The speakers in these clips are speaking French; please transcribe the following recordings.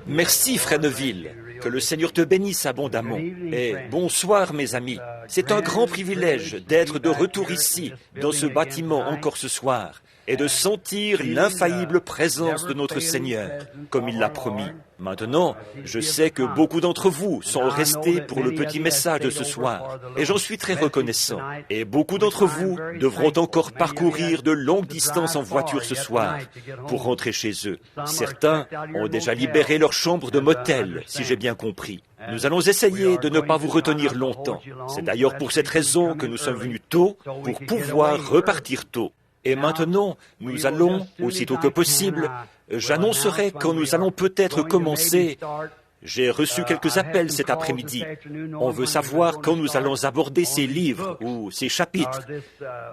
Merci, Frère Neville. Que le Seigneur te bénisse abondamment. Et bonsoir, mes amis. C'est un grand privilège d'être de retour ici, dans ce bâtiment encore ce soir, et de sentir l'infaillible présence de notre Seigneur, comme il l'a promis. Maintenant, je sais que beaucoup d'entre vous sont restés pour le petit message de ce soir, et j'en suis très reconnaissant. Et beaucoup d'entre vous devront encore parcourir de longues distances en voiture ce soir pour rentrer chez eux. Certains ont déjà libéré leur chambre de motel, si j'ai bien compris. Nous allons essayer de ne pas vous retenir longtemps. C'est d'ailleurs pour cette raison que nous sommes venus tôt, pour pouvoir repartir tôt. Et maintenant, nous allons, aussitôt que possible, j'annoncerai quand nous allons peut-être commencer. J'ai reçu quelques appels cet après-midi. On veut savoir quand nous allons aborder ces livres ou ces chapitres.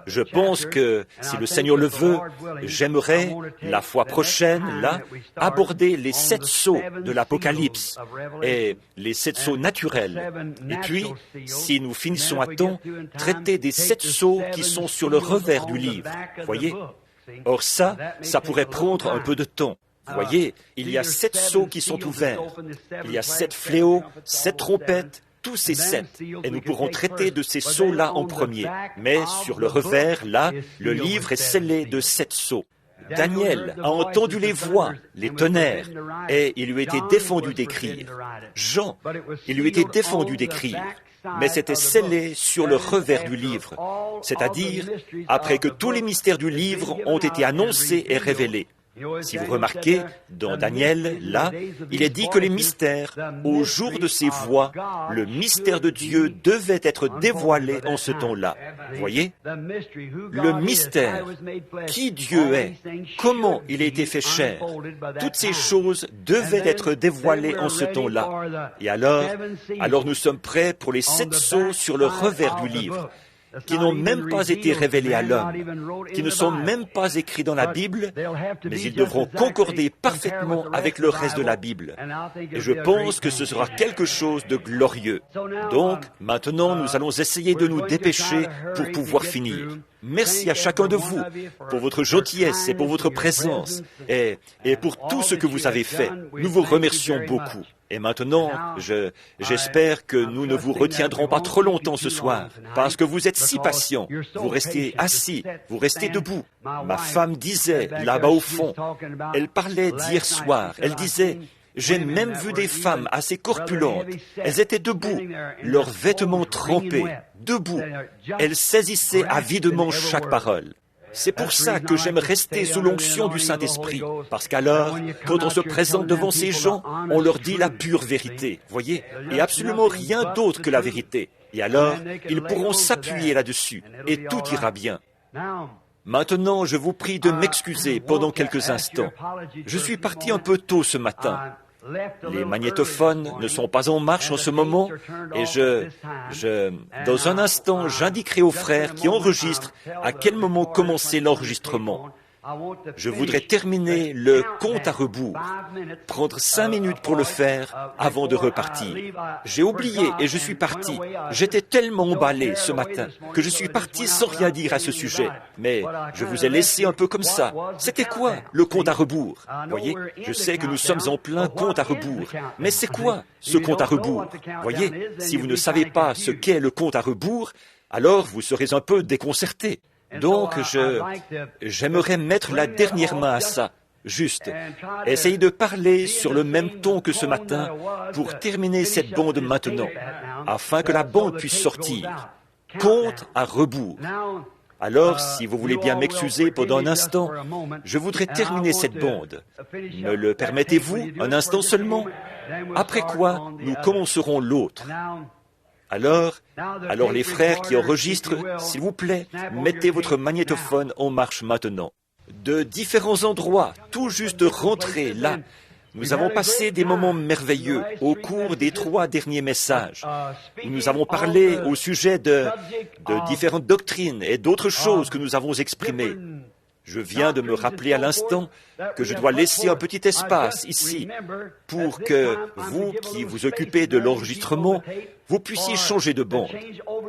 Je pense que, si le Seigneur le veut, j'aimerais, la fois prochaine, là, aborder les 7 sceaux de l'Apocalypse et les 7 sceaux naturels. Et puis, si nous finissons à temps, traiter des 7 sceaux qui sont sur le revers du livre. Voyez? Or ça pourrait prendre un peu de temps. Voyez, il y a 7 sceaux qui sont ouverts. Il y a 7 fléaux, 7 trompettes, tous ces 7. Et nous pourrons traiter de ces sceaux-là en premier. Mais sur le revers, là, le livre est scellé de 7 sceaux. Daniel a entendu les voix, les tonnerres, et il lui était défendu d'écrire. Jean, il lui était défendu d'écrire. Mais c'était scellé sur le revers du livre, c'est-à-dire après que tous les mystères du livre ont été annoncés et révélés. Si vous remarquez, dans Daniel, là, il est dit que les mystères, au jour de ses voix, le mystère de Dieu devait être dévoilé en ce temps-là. Voyez? Le mystère, qui Dieu est, comment il a été fait chair, toutes ces choses devaient être dévoilées en ce temps-là. Et alors nous sommes prêts pour les 7 sceaux sur le revers du livre, qui n'ont même pas été révélés à l'homme, qui ne sont même pas écrits dans la Bible, mais ils devront concorder parfaitement avec le reste de la Bible. Et je pense que ce sera quelque chose de glorieux. Donc, maintenant, nous allons essayer de nous dépêcher pour pouvoir finir. Merci à chacun de vous pour votre gentillesse et pour votre présence et pour tout ce que vous avez fait. Nous vous remercions beaucoup. Et maintenant, j'espère que nous ne vous retiendrons pas trop longtemps ce soir, parce que vous êtes si patients. Vous restez assis, vous restez debout. Ma femme disait, là-bas au fond, elle parlait d'hier soir, elle disait, j'ai même vu des femmes assez corpulentes. Elles étaient debout, leurs vêtements trempés, debout. Elles saisissaient avidement chaque parole. C'est pour ça que j'aime rester sous l'onction du Saint-Esprit, parce qu'alors, quand on se présente devant ces gens, on leur dit la pure vérité, voyez, et absolument rien d'autre que la vérité. Et alors, ils pourront s'appuyer là-dessus, et tout ira bien. Maintenant, je vous prie de m'excuser pendant quelques instants. Je suis parti un peu tôt ce matin. Les magnétophones ne sont pas en marche en ce moment et dans un instant, j'indiquerai aux frères qui enregistrent à quel moment commencer l'enregistrement. Je voudrais terminer le compte à rebours, prendre 5 minutes pour le faire avant de repartir. J'ai oublié et je suis parti. J'étais tellement emballé ce matin que je suis parti sans rien dire à ce sujet. Mais je vous ai laissé un peu comme ça. C'était quoi le compte à rebours? Voyez, je sais que nous sommes en plein compte à rebours. Mais c'est quoi ce compte à rebours? Voyez, si vous ne savez pas ce qu'est le compte à rebours, alors vous serez un peu déconcerté. Donc, j'aimerais mettre la dernière main à ça, juste. Essayez de parler sur le même ton que ce matin pour terminer cette bande maintenant, afin que la bande puisse sortir. Compte à rebours. Alors, si vous voulez bien m'excuser pendant un instant, je voudrais terminer cette bande. Me le permettez-vous, un instant seulement? Après quoi, nous commencerons l'autre. Alors les frères qui enregistrent, s'il vous plaît, mettez votre magnétophone en marche maintenant. De différents endroits, tout juste rentrés là, nous avons passé des moments merveilleux au cours des 3 derniers messages. Nous avons parlé au sujet de différentes doctrines et d'autres choses que nous avons exprimées. Je viens de me rappeler à l'instant que je dois laisser un petit espace ici pour que vous qui vous occupez de l'enregistrement, vous puissiez changer de bande.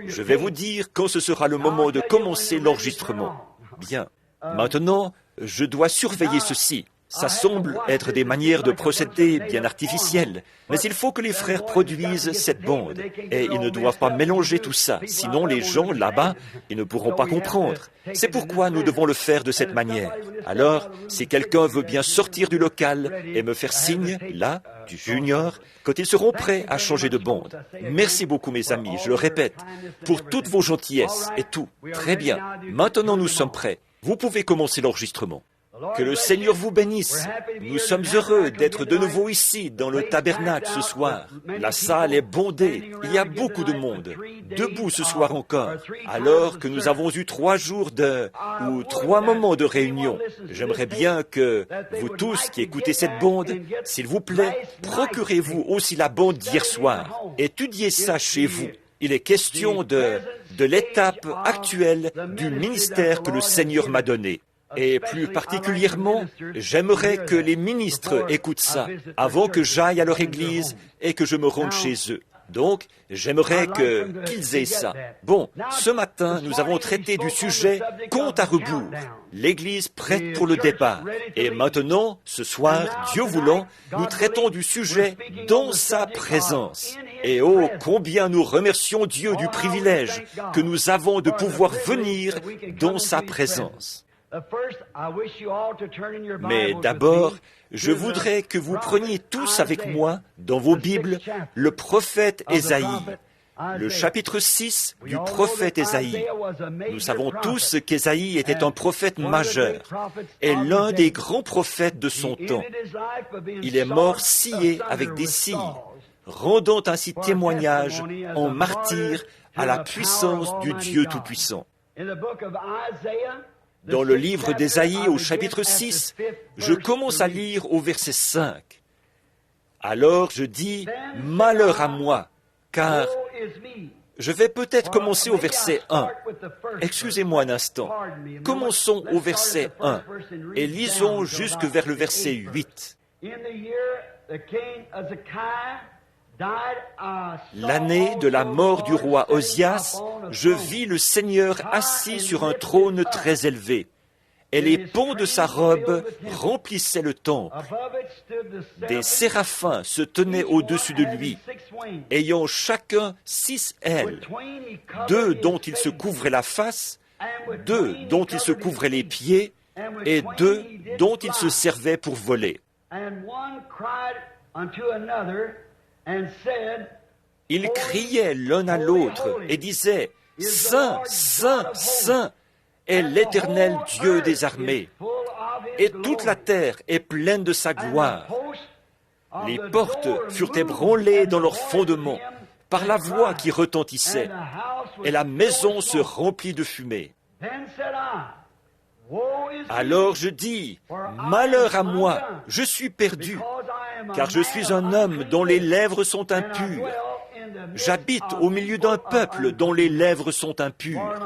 Je vais vous dire quand ce sera le moment de commencer l'enregistrement. Bien. Maintenant, je dois surveiller ceci. Ça semble être des manières de procéder bien artificielles, mais il faut que les frères produisent cette bande. Et ils ne doivent pas mélanger tout ça, sinon les gens là-bas, ils ne pourront pas comprendre. C'est pourquoi nous devons le faire de cette manière. Alors, si quelqu'un veut bien sortir du local et me faire signe, là, du junior, quand ils seront prêts à changer de bande. Merci beaucoup, mes amis, je le répète, pour toutes vos gentillesses et tout. Très bien. Maintenant, nous sommes prêts. Vous pouvez commencer l'enregistrement. Que le Seigneur vous bénisse. Nous sommes heureux d'être de nouveau ici, dans le tabernacle ce soir. La salle est bondée. Il y a beaucoup de monde. Debout ce soir encore. Alors que nous avons eu 3 jours ou 3 moments de réunion. J'aimerais bien que vous tous qui écoutez cette bande, s'il vous plaît, procurez-vous aussi la bande d'hier soir. Étudiez ça chez vous. Il est question de l'étape actuelle du ministère que le Seigneur m'a donné. Et plus particulièrement, j'aimerais que les ministres écoutent ça avant que j'aille à leur église et que je me rende chez eux. Donc, j'aimerais qu'ils aient ça. Bon, ce matin, nous avons traité du sujet compte à rebours, l'église prête pour le départ. Et maintenant, ce soir, Dieu voulant, nous traitons du sujet dans sa présence. Et oh, combien nous remercions Dieu du privilège que nous avons de pouvoir venir dans sa présence. Mais d'abord, je voudrais que vous preniez tous avec moi, dans vos Bibles, le prophète Ésaïe, le chapitre 6 du prophète Ésaïe. Nous savons tous qu'Ésaïe était un prophète majeur et l'un des grands prophètes de son temps. Il est mort scié avec des scies, rendant ainsi témoignage en martyr à la puissance du Dieu Tout-Puissant. Dans le livre d'Ésaïe, au chapitre 6, je commence à lire au verset 5. Alors je dis, « Malheur à moi, car je vais peut-être commencer au verset 1. Excusez-moi un instant. Commençons au verset 1 et lisons jusque vers le verset 8. L'année de la mort du roi Osias, je vis le Seigneur assis sur un trône très élevé, et les pans de sa robe remplissaient le temple. Des séraphins se tenaient au-dessus de lui, ayant chacun 6 ailes, 2 dont il se couvrait la face, 2 dont il se couvrait les pieds, et 2 dont il se servait pour voler. Ils criaient l'un à l'autre et disaient, « Saint, Saint, Saint est l'Éternel Dieu des armées, et toute la terre est pleine de sa gloire. » Les portes furent ébranlées dans leurs fondements par la voix qui retentissait, et la maison se remplit de fumée. Alors je dis, « Malheur à moi, je suis perdu, car je suis un homme dont les lèvres sont impures. J'habite au milieu d'un peuple dont les lèvres sont impures.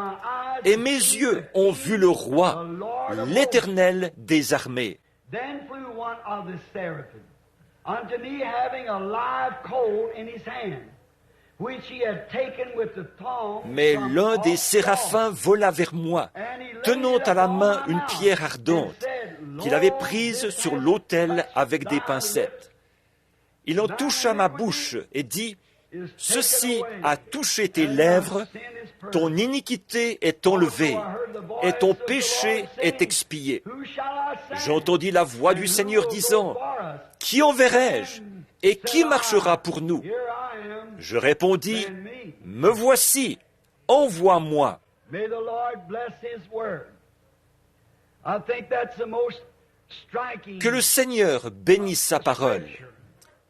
Et mes yeux ont vu le roi, l'Éternel des armées. » Mais l'un des séraphins vola vers moi, tenant à la main une pierre ardente qu'il avait prise sur l'autel avec des pincettes. Il en toucha ma bouche et dit, « Ceci a touché tes lèvres, ton iniquité est enlevée, et ton péché est expié. » J'entendis la voix du Seigneur disant, « Qui enverrai-je, et qui marchera pour nous ?» Je répondis, « Me voici, envoie-moi. » Que le Seigneur bénisse sa parole.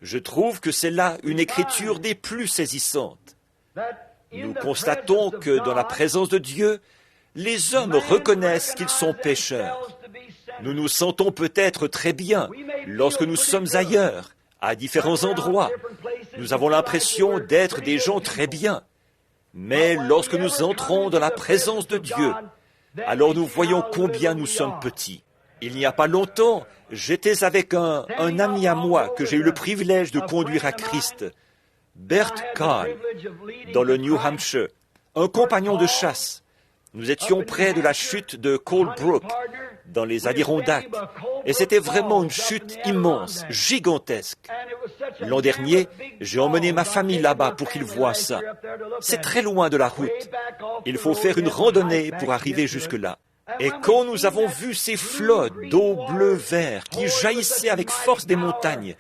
Je trouve que c'est là une écriture des plus saisissantes. Nous constatons que dans la présence de Dieu, les hommes reconnaissent qu'ils sont pécheurs. Nous nous sentons peut-être très bien lorsque nous sommes ailleurs, à différents endroits. Nous avons l'impression d'être des gens très bien. Mais lorsque nous entrons dans la présence de Dieu, alors nous voyons combien nous sommes petits. Il n'y a pas longtemps, j'étais avec un ami à moi que j'ai eu le privilège de conduire à Christ, Bert Carl, dans le New Hampshire, un compagnon de chasse. Nous étions près de la chute de Cold Brook, dans les Adirondacks, et c'était vraiment une chute immense, gigantesque. L'an dernier, j'ai emmené ma famille là-bas pour qu'ils voient ça. C'est très loin de la route. Il faut faire une randonnée pour arriver jusque-là. Et quand nous avons vu ces flots d'eau bleu-vert qui jaillissaient avec force des montagnes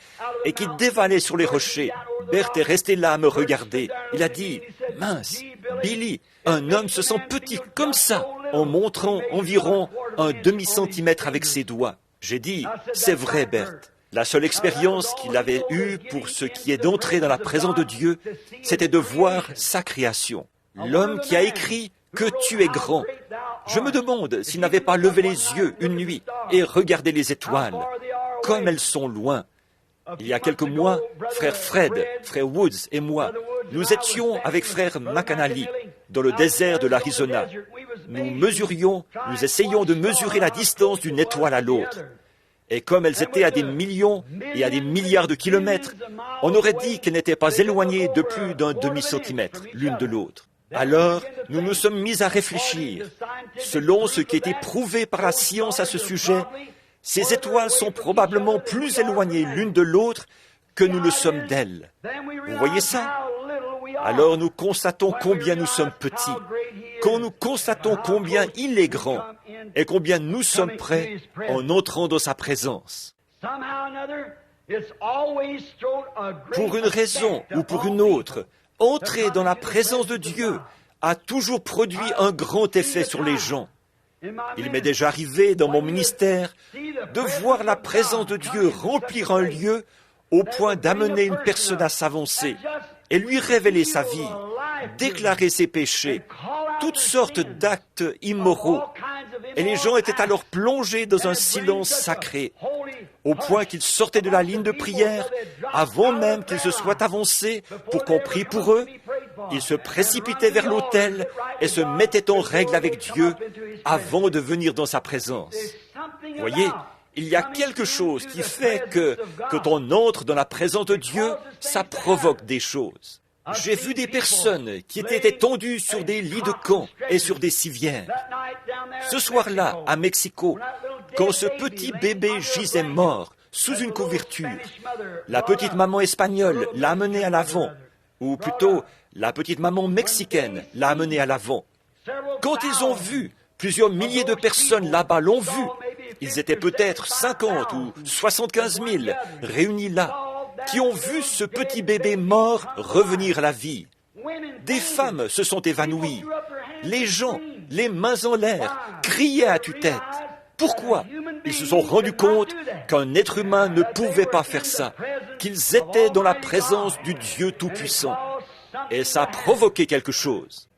et qui dévalaient sur les rochers, Bert est resté là à me regarder. Il a dit, « Mince, Billy, un homme se sent petit comme ça, en montrant environ un demi-centimètre avec ses doigts. » J'ai dit, « C'est vrai, Bert. La seule expérience qu'il avait eue pour ce qui est d'entrer dans la présence de Dieu, c'était de voir sa création. L'homme qui a écrit « Que tu es grand ». Je me demande s'il n'avait pas levé les yeux une nuit et regardé les étoiles, comme elles sont loin. Il y a quelques mois, frère Fred, frère Woods et moi, nous étions avec frère McAnally dans le désert de l'Arizona. Nous essayions de mesurer la distance d'une étoile à l'autre. Et comme elles étaient à des millions et à des milliards de kilomètres, on aurait dit qu'elles n'étaient pas éloignées de plus d'un demi-centimètre l'une de l'autre. Alors, nous nous sommes mis à réfléchir. Selon ce qui a été prouvé par la science à ce sujet, ces étoiles sont probablement plus éloignées l'une de l'autre que nous le sommes d'elles. Vous voyez ça? Alors nous constatons combien nous sommes petits, quand nous constatons combien il est grand et combien nous sommes prêts en entrant dans sa présence. Pour une raison ou pour une autre, entrer dans la présence de Dieu a toujours produit un grand effet sur les gens. Il m'est déjà arrivé dans mon ministère de voir la présence de Dieu remplir un lieu au point d'amener une personne à s'avancer et lui révéler sa vie, déclarer ses péchés, toutes sortes d'actes immoraux. Et les gens étaient alors plongés dans un silence sacré, au point qu'ils sortaient de la ligne de prière avant même qu'ils se soient avancés pour qu'on prie pour eux. Ils se précipitaient vers l'autel et se mettaient en règle avec Dieu avant de venir dans sa présence. Voyez, il y a quelque chose qui fait que, quand on entre dans la présence de Dieu, ça provoque des choses. J'ai vu des personnes qui étaient étendues sur des lits de camp et sur des civières. Ce soir-là, à Mexico, quand ce petit bébé gisait mort sous une couverture, la petite maman espagnole l'a amené à l'avant, ou plutôt, la petite maman mexicaine l'a amené à l'avant. Quand ils ont vu, plusieurs milliers de personnes là-bas l'ont vu, ils étaient peut-être 50 ou 75 000 réunis là, qui ont vu ce petit bébé mort revenir à la vie. Des femmes se sont évanouies. Les gens, les mains en l'air, criaient à tue-tête. Pourquoi? Ils se sont rendus compte qu'un être humain ne pouvait pas faire ça, qu'ils étaient dans la présence du Dieu Tout-Puissant. Et ça a provoqué quelque chose.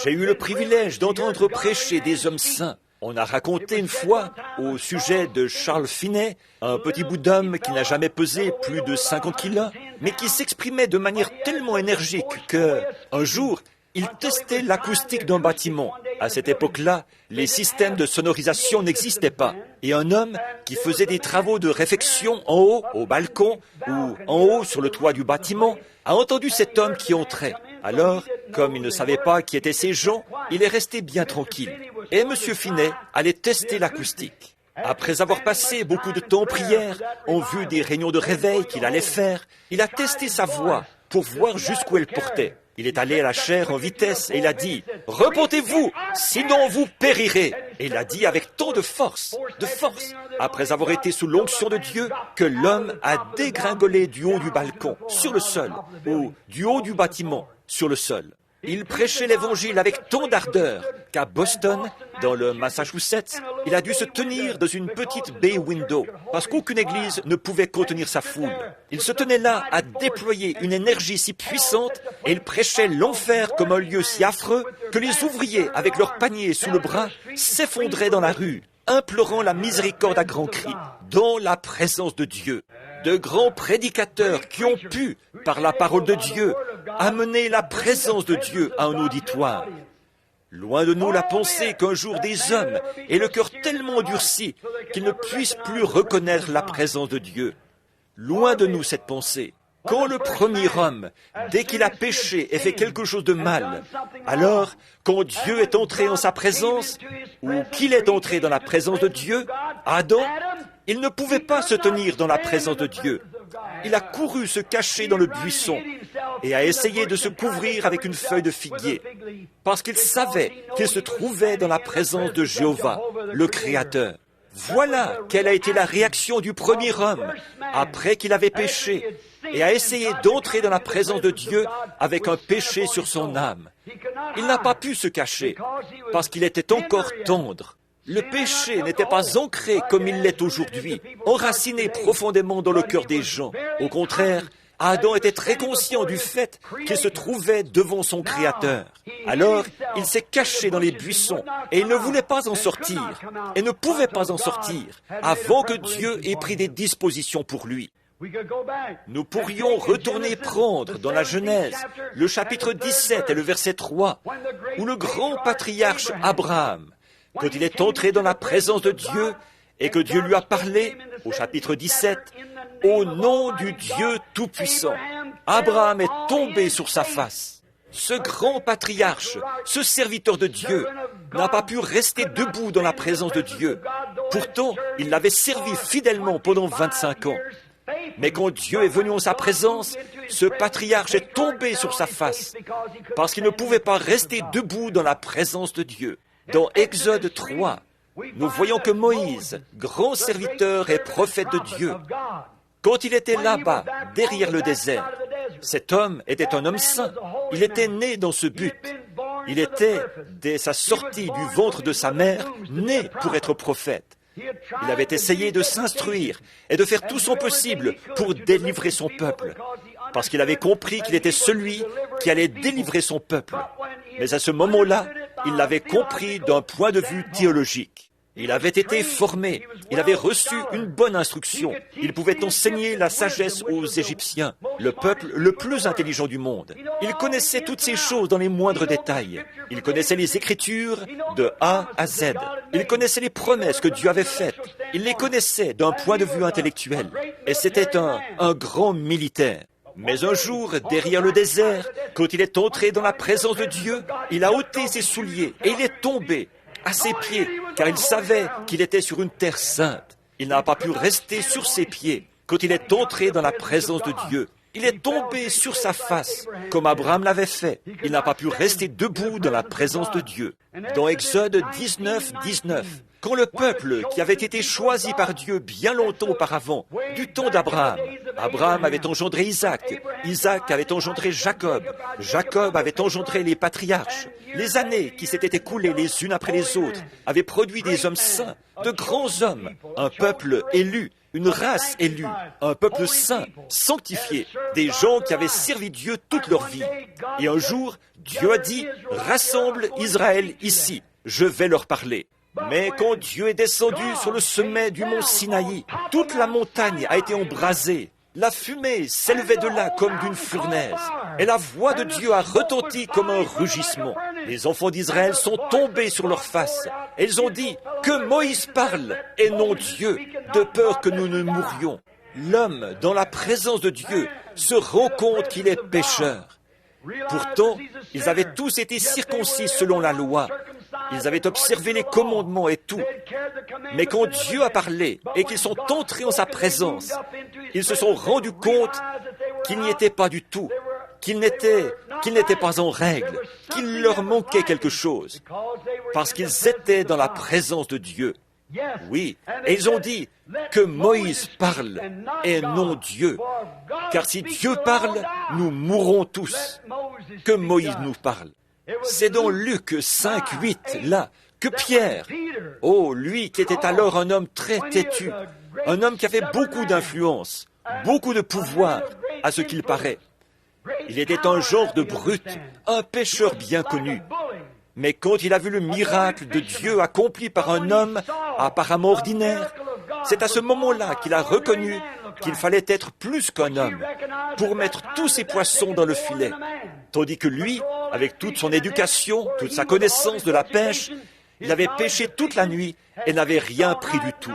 J'ai eu le privilège d'entendre prêcher des hommes saints. On a raconté une fois, au sujet de Charles Finney, un petit bout d'homme qui n'a jamais pesé plus de 50 kilos, mais qui s'exprimait de manière tellement énergique que, un jour, il testait l'acoustique d'un bâtiment. À cette époque-là, les systèmes de sonorisation n'existaient pas. Et un homme qui faisait des travaux de réfection en haut, au balcon, ou en haut sur le toit du bâtiment, a entendu cet homme qui entrait. Alors, comme il ne savait pas qui étaient ces gens, il est resté bien tranquille. Et M. Finney allait tester l'acoustique. Après avoir passé beaucoup de temps en prière, en vue des réunions de réveil qu'il allait faire, il a testé sa voix pour voir jusqu'où elle portait. Il est allé à la chaire en vitesse et il a dit « Repentez-vous, sinon vous périrez !» Et il l'a dit avec tant de force, après avoir été sous l'onction de Dieu, que l'homme a dégringolé du haut du balcon, sur le sol, ou du haut du bâtiment, sur le sol. Il prêchait l'Évangile avec tant d'ardeur qu'à Boston, dans le Massachusetts, il a dû se tenir dans une petite bay window parce qu'aucune église ne pouvait contenir sa foule. Il se tenait là à déployer une énergie si puissante et il prêchait l'enfer comme un lieu si affreux que les ouvriers, avec leurs paniers sous le bras, s'effondraient dans la rue, implorant la miséricorde à grands cris, dans la présence de Dieu. De grands prédicateurs qui ont pu, par la parole de Dieu, amener la présence de Dieu à un auditoire. Loin de nous la pensée qu'un jour des hommes aient le cœur tellement endurci qu'ils ne puissent plus reconnaître la présence de Dieu. Loin de nous cette pensée. Quand le premier homme, dès qu'il a péché et fait quelque chose de mal, alors, quand Dieu est entré en sa présence, ou qu'il est entré dans la présence de Dieu, Adam, il ne pouvait pas se tenir dans la présence de Dieu. Il a couru se cacher dans le buisson et a essayé de se couvrir avec une feuille de figuier, parce qu'il savait qu'il se trouvait dans la présence de Jéhovah, le Créateur. Voilà quelle a été la réaction du premier homme après qu'il avait péché et a essayé d'entrer dans la présence de Dieu avec un péché sur son âme. Il n'a pas pu se cacher parce qu'il était encore tendre. Le péché n'était pas ancré comme il l'est aujourd'hui, enraciné profondément dans le cœur des gens. Au contraire, Adam était très conscient du fait qu'il se trouvait devant son Créateur. Alors, il s'est caché dans les buissons et il ne voulait pas en sortir et ne pouvait pas en sortir avant que Dieu ait pris des dispositions pour lui. Nous pourrions retourner prendre dans la Genèse le chapitre 17 et le verset 3, où le grand patriarche Abraham, quand il est entré dans la présence de Dieu et que Dieu lui a parlé, au chapitre 17, au nom du Dieu Tout-Puissant, Abraham est tombé sur sa face. Ce grand patriarche, ce serviteur de Dieu, n'a pas pu rester debout dans la présence de Dieu. Pourtant, il l'avait servi fidèlement pendant 25 ans. Mais quand Dieu est venu en sa présence, ce patriarche est tombé sur sa face, parce qu'il ne pouvait pas rester debout dans la présence de Dieu. Dans Exode 3, nous voyons que Moïse, grand serviteur et prophète de Dieu, quand il était là-bas, derrière le désert, cet homme était un homme saint. Il était né dans ce but. Il était, dès sa sortie du ventre de sa mère, né pour être prophète. Il avait essayé de s'instruire et de faire tout son possible pour délivrer son peuple, parce qu'il avait compris qu'il était celui qui allait délivrer son peuple. Mais à ce moment-là, il l'avait compris d'un point de vue théologique. Il avait été formé, il avait reçu une bonne instruction. Il pouvait enseigner la sagesse aux Égyptiens, le peuple le plus intelligent du monde. Il connaissait toutes ces choses dans les moindres détails. Il connaissait les Écritures de A à Z. Il connaissait les promesses que Dieu avait faites. Il les connaissait d'un point de vue intellectuel. Et c'était un grand militaire. Mais un jour, derrière le désert, quand il est entré dans la présence de Dieu, il a ôté ses souliers et il est tombé à ses pieds, car il savait qu'il était sur une terre sainte. Il n'a pas pu rester sur ses pieds quand il est entré dans la présence de Dieu. Il est tombé sur sa face, comme Abraham l'avait fait. Il n'a pas pu rester debout dans la présence de Dieu. Dans Exode 19, 19, quand le peuple qui avait été choisi par Dieu bien longtemps auparavant, du temps d'Abraham, Abraham avait engendré Isaac, Isaac avait engendré Jacob, Jacob avait engendré les patriarches. Les années qui s'étaient écoulées les unes après les autres avaient produit des hommes saints, de grands hommes, un peuple élu, une race élue, un peuple saint, sanctifié, des gens qui avaient servi Dieu toute leur vie. Et un jour, Dieu a dit, « Rassemble Israël ici, je vais leur parler. » Mais quand Dieu est descendu sur le sommet du mont Sinaï, toute la montagne a été embrasée. La fumée s'élevait de là comme d'une fournaise, et la voix de Dieu a retenti comme un rugissement. Les enfants d'Israël sont tombés sur leur face, et ils ont dit « Que Moïse parle, et non Dieu, de peur que nous ne mourions. » L'homme, dans la présence de Dieu, se rend compte qu'il est pécheur. Pourtant, ils avaient tous été circoncis selon la loi. Ils avaient observé les commandements et tout. Mais quand Dieu a parlé et qu'ils sont entrés en sa présence, ils se sont rendus compte qu'ils n'y étaient pas du tout, qu'ils n'étaient pas en règle, qu'il leur manquait quelque chose, parce qu'ils étaient dans la présence de Dieu. Oui, et ils ont dit que Moïse parle et non Dieu, car si Dieu parle, nous mourrons tous. Que Moïse nous parle. C'est dans Luc 5, 8, là, que Pierre, oh, lui qui était alors un homme très têtu, un homme qui avait beaucoup d'influence, beaucoup de pouvoir, à ce qu'il paraît. Il était un genre de brute, un pécheur bien connu. Mais quand il a vu le miracle de Dieu accompli par un homme apparemment ordinaire, c'est à ce moment-là qu'il a reconnu qu'il fallait être plus qu'un homme pour mettre tous ses poissons dans le filet. Tandis que lui, avec toute son éducation, toute sa connaissance de la pêche, il avait pêché toute la nuit et n'avait rien pris du tout.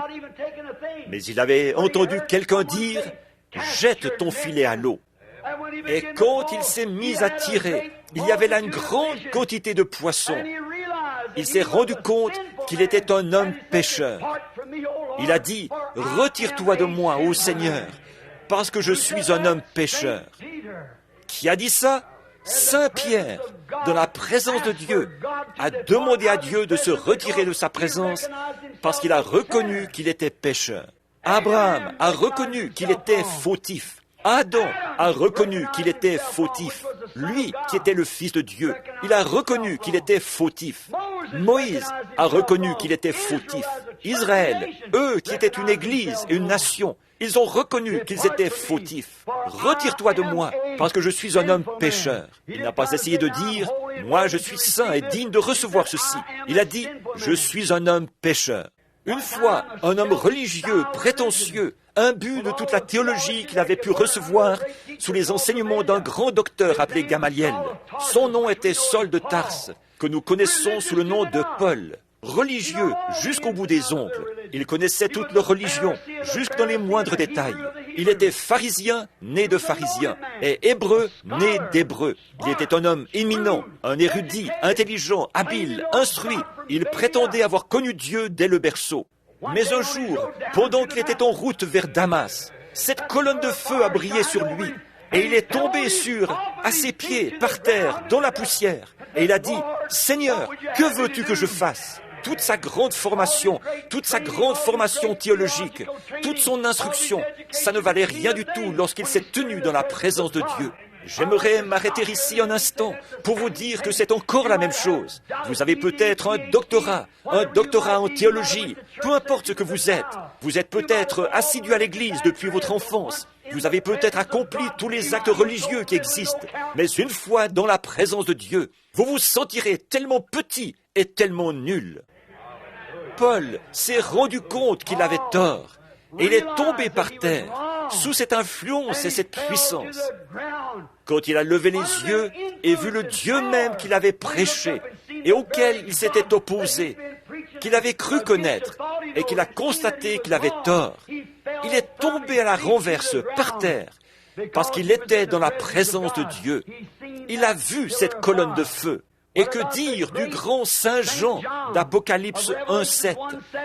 Mais il avait entendu quelqu'un dire « Jette ton filet à l'eau ». Et quand il s'est mis à tirer, il y avait là une grande quantité de poissons. Il s'est rendu compte qu'il était un homme pécheur. Il a dit, « Retire-toi de moi, ô Seigneur, parce que je suis un homme pécheur. » Qui a dit ça? Saint Pierre, dans la présence de Dieu, a demandé à Dieu de se retirer de sa présence parce qu'il a reconnu qu'il était pécheur. Abraham a reconnu qu'il était fautif. Adam a reconnu qu'il était fautif. Lui qui était le Fils de Dieu, il a reconnu qu'il était fautif. Moïse a reconnu qu'il était fautif. Israël, eux qui étaient une église et une nation, ils ont reconnu qu'ils étaient fautifs. Retire-toi de moi, parce que je suis un homme pécheur. Il n'a pas essayé de dire, moi je suis saint et digne de recevoir ceci. Il a dit, je suis un homme pécheur. Une fois, un homme religieux, prétentieux, imbu de toute la théologie qu'il avait pu recevoir sous les enseignements d'un grand docteur appelé Gamaliel. Son nom était Saul de Tarse, que nous connaissons sous le nom de Paul. Religieux jusqu'au bout des ongles. Il connaissait toute leur religion, jusque dans les moindres détails. Il était pharisien, né de pharisien, et hébreu, né d'hébreu. Il était un homme éminent, un érudit, intelligent, habile, instruit. Il prétendait avoir connu Dieu dès le berceau. Mais un jour, pendant qu'il était en route vers Damas, cette colonne de feu a brillé sur lui, et il est tombé à ses pieds, par terre, dans la poussière. Et il a dit, « Seigneur, que veux-tu que je fasse ?» Toute sa grande formation théologique, toute son instruction, ça ne valait rien du tout lorsqu'il s'est tenu dans la présence de Dieu. J'aimerais m'arrêter ici un instant pour vous dire que c'est encore la même chose. Vous avez peut-être un doctorat en théologie, peu importe ce que vous êtes. Vous êtes peut-être assidu à l'église depuis votre enfance. Vous avez peut-être accompli tous les actes religieux qui existent. Mais une fois dans la présence de Dieu, vous vous sentirez tellement petit et tellement nul. Paul s'est rendu compte qu'il avait tort et il est tombé par terre sous cette influence et cette puissance. Quand il a levé les yeux et vu le Dieu même qu'il avait prêché et auquel il s'était opposé, qu'il avait cru connaître et qu'il a constaté qu'il avait tort, il est tombé à la renverse par terre parce qu'il était dans la présence de Dieu. Il a vu cette colonne de feu. Et que dire du grand Saint Jean d'Apocalypse 1:7?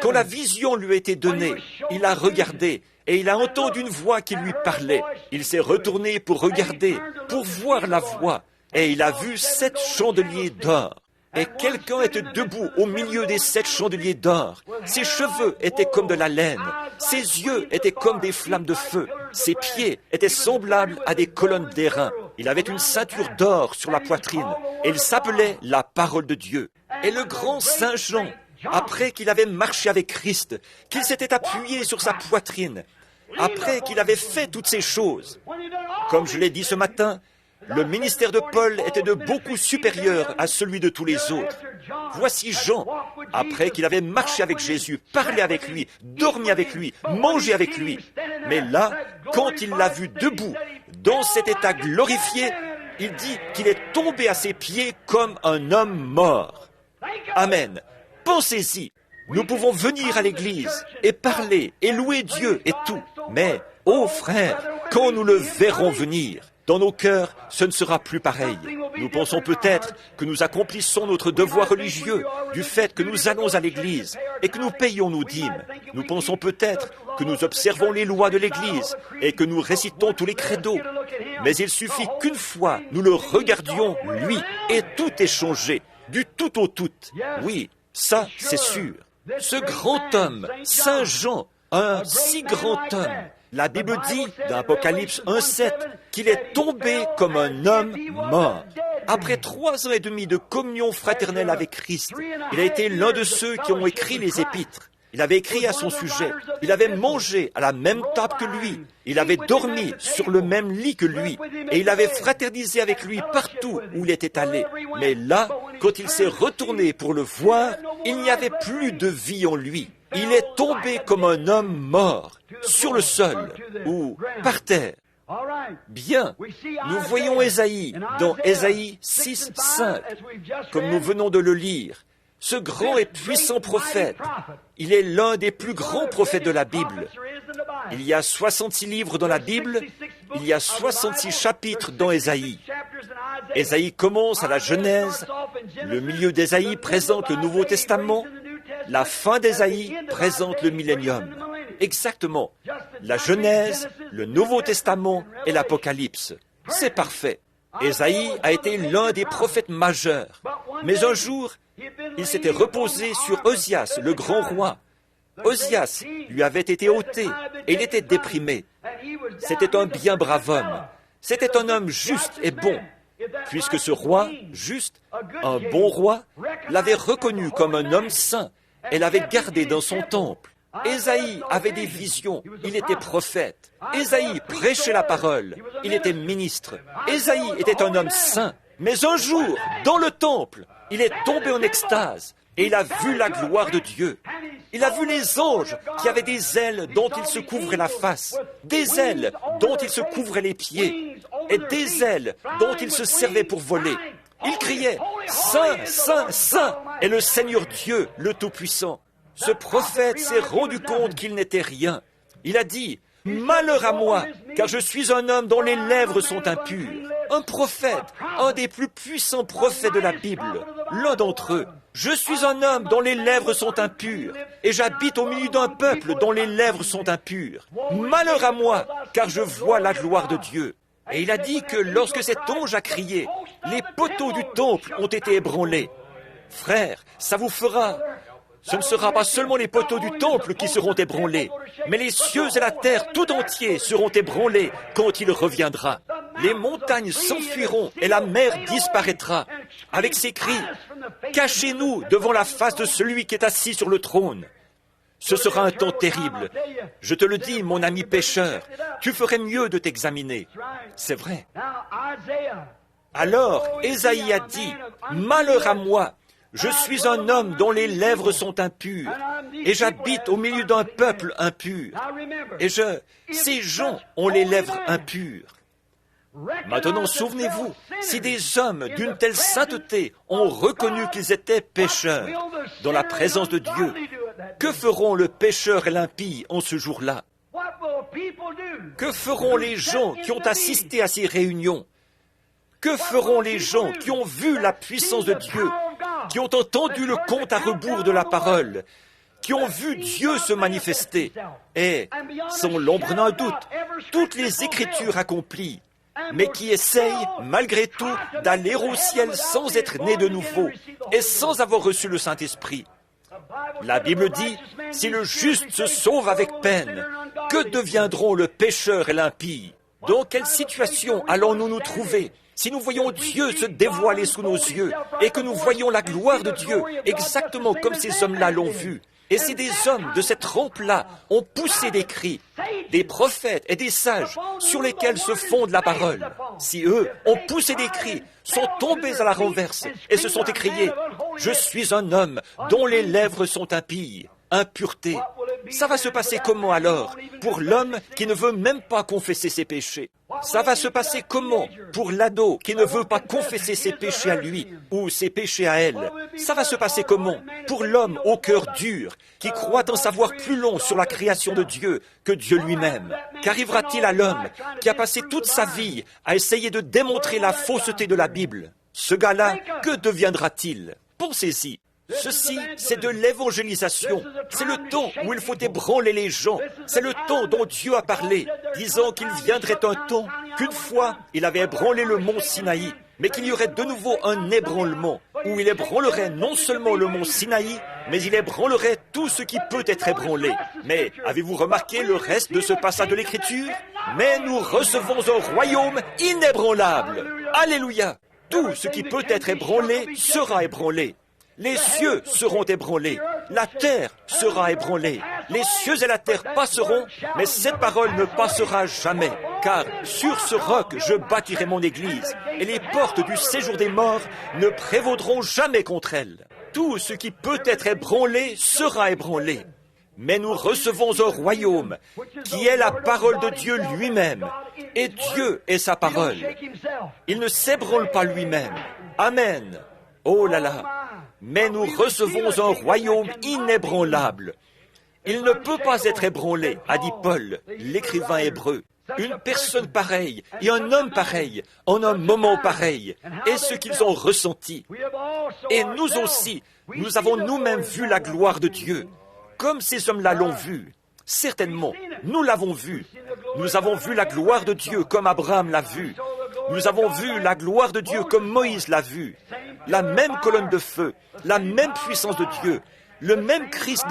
Quand la vision lui a été donnée, il a regardé et il a entendu une voix qui lui parlait. Il s'est retourné pour regarder, pour voir la voix, et il a vu 7 chandeliers d'or. Et quelqu'un était debout au milieu des 7 chandeliers d'or. Ses cheveux étaient comme de la laine, ses yeux étaient comme des flammes de feu, ses pieds étaient semblables à des colonnes d'airain. Il avait une ceinture d'or sur la poitrine, et il s'appelait la parole de Dieu. Et le grand Saint Jean, après qu'il avait marché avec Christ, qu'il s'était appuyé sur sa poitrine, après qu'il avait fait toutes ces choses, comme je l'ai dit ce matin, le ministère de Paul était de beaucoup supérieur à celui de tous les autres. Voici Jean, après qu'il avait marché avec Jésus, parlé avec lui, dormi avec lui, mangé avec lui. Mais là, quand il l'a vu debout, dans cet état glorifié, il dit qu'il est tombé à ses pieds comme un homme mort. Amen. Pensez-y. Nous pouvons venir à l'église et parler et louer Dieu et tout. Mais, ô frères, quand nous le verrons venir, dans nos cœurs, ce ne sera plus pareil. Nous pensons peut-être que nous accomplissons notre devoir religieux du fait que nous allons à l'église et que nous payons nos dîmes. Nous pensons peut-être que nous observons les lois de l'église et que nous récitons tous les credos. Mais il suffit qu'une fois nous le regardions, lui, et tout est changé, du tout au tout. Oui, ça, c'est sûr. Ce grand homme, Saint Jean, un si grand homme, la Bible dit, dans Apocalypse 1:7, qu'il est tombé comme un homme mort. Après 3 ans et demi de communion fraternelle avec Christ, il a été l'un de ceux qui ont écrit les épîtres. Il avait écrit à son sujet. Il avait mangé à la même table que lui. Il avait dormi sur le même lit que lui. Et il avait fraternisé avec lui partout où il était allé. Mais là, quand il s'est retourné pour le voir, il n'y avait plus de vie en lui. Il est tombé comme un homme mort, sur le sol ou par terre. Bien, nous voyons Ésaïe dans Ésaïe 6:5, comme nous venons de le lire. ce grand et puissant prophète. Il est l'un des plus grands prophètes de la Bible. Il y a 66 livres dans la Bible, il y a 66 chapitres dans Ésaïe. Ésaïe commence à la Genèse, le milieu d'Ésaïe présente le Nouveau Testament, la fin d'Ésaïe présente le millénium. Exactement. La Genèse, le Nouveau Testament et l'Apocalypse. C'est parfait. Ésaïe a été l'un des prophètes majeurs. Mais un jour, il s'était reposé sur Osias, le grand roi. Osias lui avait été ôté et il était déprimé. C'était un bien brave homme. C'était un homme juste et bon. Puisque ce roi, juste, un bon roi, l'avait reconnu comme un homme saint et l'avait gardé dans son temple. Ésaïe avait des visions, il était prophète. Ésaïe prêchait la parole, il était ministre. Ésaïe était un homme saint. Mais un jour, dans le temple, il est tombé en extase et il a vu la gloire de Dieu. Il a vu les anges qui avaient des ailes dont ils se couvraient la face, des ailes dont ils se couvraient les pieds et des ailes dont ils se servaient pour voler. Il criait « Saint, Saint, Saint est le Seigneur Dieu, le Tout-Puissant ». Ce prophète s'est rendu compte qu'il n'était rien. Il a dit « Malheur à moi, car je suis un homme dont les lèvres sont impures. » Un prophète, un des plus puissants prophètes de la Bible, l'un d'entre eux. Je suis un homme dont les lèvres sont impures, et j'habite au milieu d'un peuple dont les lèvres sont impures. Malheur à moi, car je vois la gloire de Dieu. Et il a dit que lorsque cet ange a crié, les poteaux du temple ont été ébranlés. Frère, ça vous fera... Ce ne sera pas seulement les poteaux du temple qui seront ébranlés, mais les cieux et la terre tout entier seront ébranlés quand il reviendra. Les montagnes s'enfuiront et la mer disparaîtra, avec ces cris « Cachez-nous devant la face de celui qui est assis sur le trône ». Ce sera un temps terrible. Je te le dis, mon ami pécheur, tu ferais mieux de t'examiner. C'est vrai. Alors, Ésaïe a dit « Malheur à moi ! Je suis un homme dont les lèvres sont impures, et j'habite au milieu d'un peuple impur. Et ces gens ont les lèvres impures. Maintenant, souvenez-vous, si des hommes d'une telle sainteté ont reconnu qu'ils étaient pécheurs dans la présence de Dieu, que feront le pécheur et l'impie en ce jour-là? Que feront les gens qui ont assisté à ces réunions? Que feront les gens qui ont vu la puissance de Dieu, qui ont entendu le compte à rebours de la parole, qui ont vu Dieu se manifester, et, sans l'ombre d'un doute, toutes les Écritures accomplies, mais qui essayent, malgré tout, d'aller au ciel sans être nés de nouveau et sans avoir reçu le Saint-Esprit. La Bible dit, si le juste se sauve avec peine, que deviendront le pécheur et l'impie? Dans quelle situation allons-nous nous trouver si nous voyons Dieu se dévoiler sous nos yeux et que nous voyons la gloire de Dieu exactement comme ces hommes-là l'ont vu? Et si des hommes de cette trempe-là ont poussé des cris, des prophètes et des sages sur lesquels se fonde la parole, si eux ont poussé des cris, sont tombés à la renverse et se sont écriés « Je suis un homme dont les lèvres sont impies, impureté », ça va se passer comment alors pour l'homme qui ne veut même pas confesser ses péchés? Ça va se passer comment pour l'ado qui ne veut pas confesser ses péchés à lui ou ses péchés à elle? Ça va se passer comment pour l'homme au cœur dur qui croit en savoir plus long sur la création de Dieu que Dieu lui-même? Qu'arrivera-t-il à l'homme qui a passé toute sa vie à essayer de démontrer la fausseté de la Bible? Ce gars-là, que deviendra-t-il? Pensez-y. Ceci, c'est de l'évangélisation. C'est le temps où il faut ébranler les gens. C'est le temps dont Dieu a parlé, disant qu'il viendrait un temps qu'une fois, il avait ébranlé le mont Sinaï, mais qu'il y aurait de nouveau un ébranlement, où il ébranlerait non seulement le mont Sinaï, mais il ébranlerait tout ce qui peut être ébranlé. Mais avez-vous remarqué le reste de ce passage de l'Écriture? Mais nous recevons un royaume inébranlable. Alléluia! Tout ce qui peut être ébranlé sera ébranlé. Les cieux seront ébranlés, la terre sera ébranlée. Les cieux et la terre passeront, mais cette parole ne passera jamais. Car sur ce roc, je bâtirai mon église, et les portes du séjour des morts ne prévaudront jamais contre elle. Tout ce qui peut être ébranlé sera ébranlé. Mais nous recevons un royaume qui est la parole de Dieu lui-même, et Dieu est sa parole. Il ne s'ébranle pas lui-même. Amen. Oh là là! mais nous recevons un royaume inébranlable. Il ne peut pas être ébranlé, a dit Paul, l'écrivain hébreu. Une personne pareille et un homme pareil, en un moment pareil, et ce qu'ils ont ressenti. Et nous aussi, nous avons nous-mêmes vu la gloire de Dieu, comme ces hommes-là l'ont vu. Certainement, nous l'avons vu. Nous avons vu la gloire de Dieu comme Abraham l'a vu. Nous avons vu la gloire de Dieu comme Moïse l'a vu. La même colonne de feu, la même puissance de Dieu, le même Christ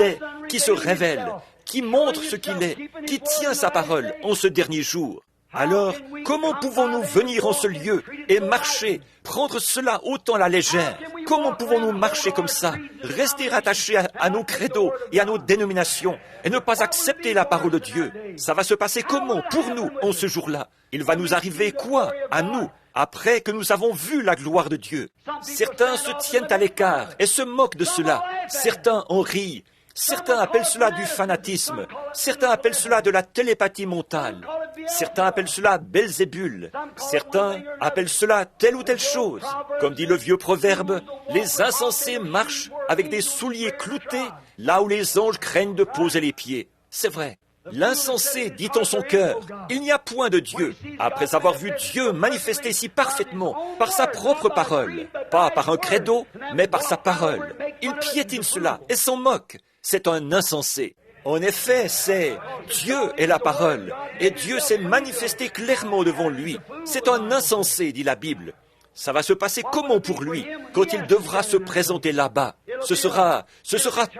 qui se révèle, qui montre ce qu'il est, qui tient sa parole en ce dernier jour. Alors, comment pouvons-nous venir en ce lieu et marcher, prendre cela autant à la légère? Comment pouvons-nous marcher comme ça, rester attachés à nos credos et à nos dénominations et ne pas accepter la parole de Dieu? Ça va se passer comment pour nous en ce jour-là? Il va nous arriver quoi à nous après que nous avons vu la gloire de Dieu? Certains se tiennent à l'écart et se moquent de cela. Certains en rient. Certains appellent cela du fanatisme. Certains appellent cela de la télépathie mentale. Certains appellent cela Belzébul. Certains appellent cela telle ou telle chose. Comme dit le vieux proverbe, les insensés marchent avec des souliers cloutés là où les anges craignent de poser les pieds. C'est vrai. L'insensé dit en son cœur, il n'y a point de Dieu, après avoir vu Dieu manifester si parfaitement par sa propre parole, pas par un credo, mais par sa parole. Il piétine cela et s'en moque. C'est un insensé. En effet, c'est Dieu est la parole, et Dieu s'est manifesté clairement devant lui. C'est un insensé, dit la Bible. Ça va se passer comment pour lui, quand il devra se présenter là-bas? Ce sera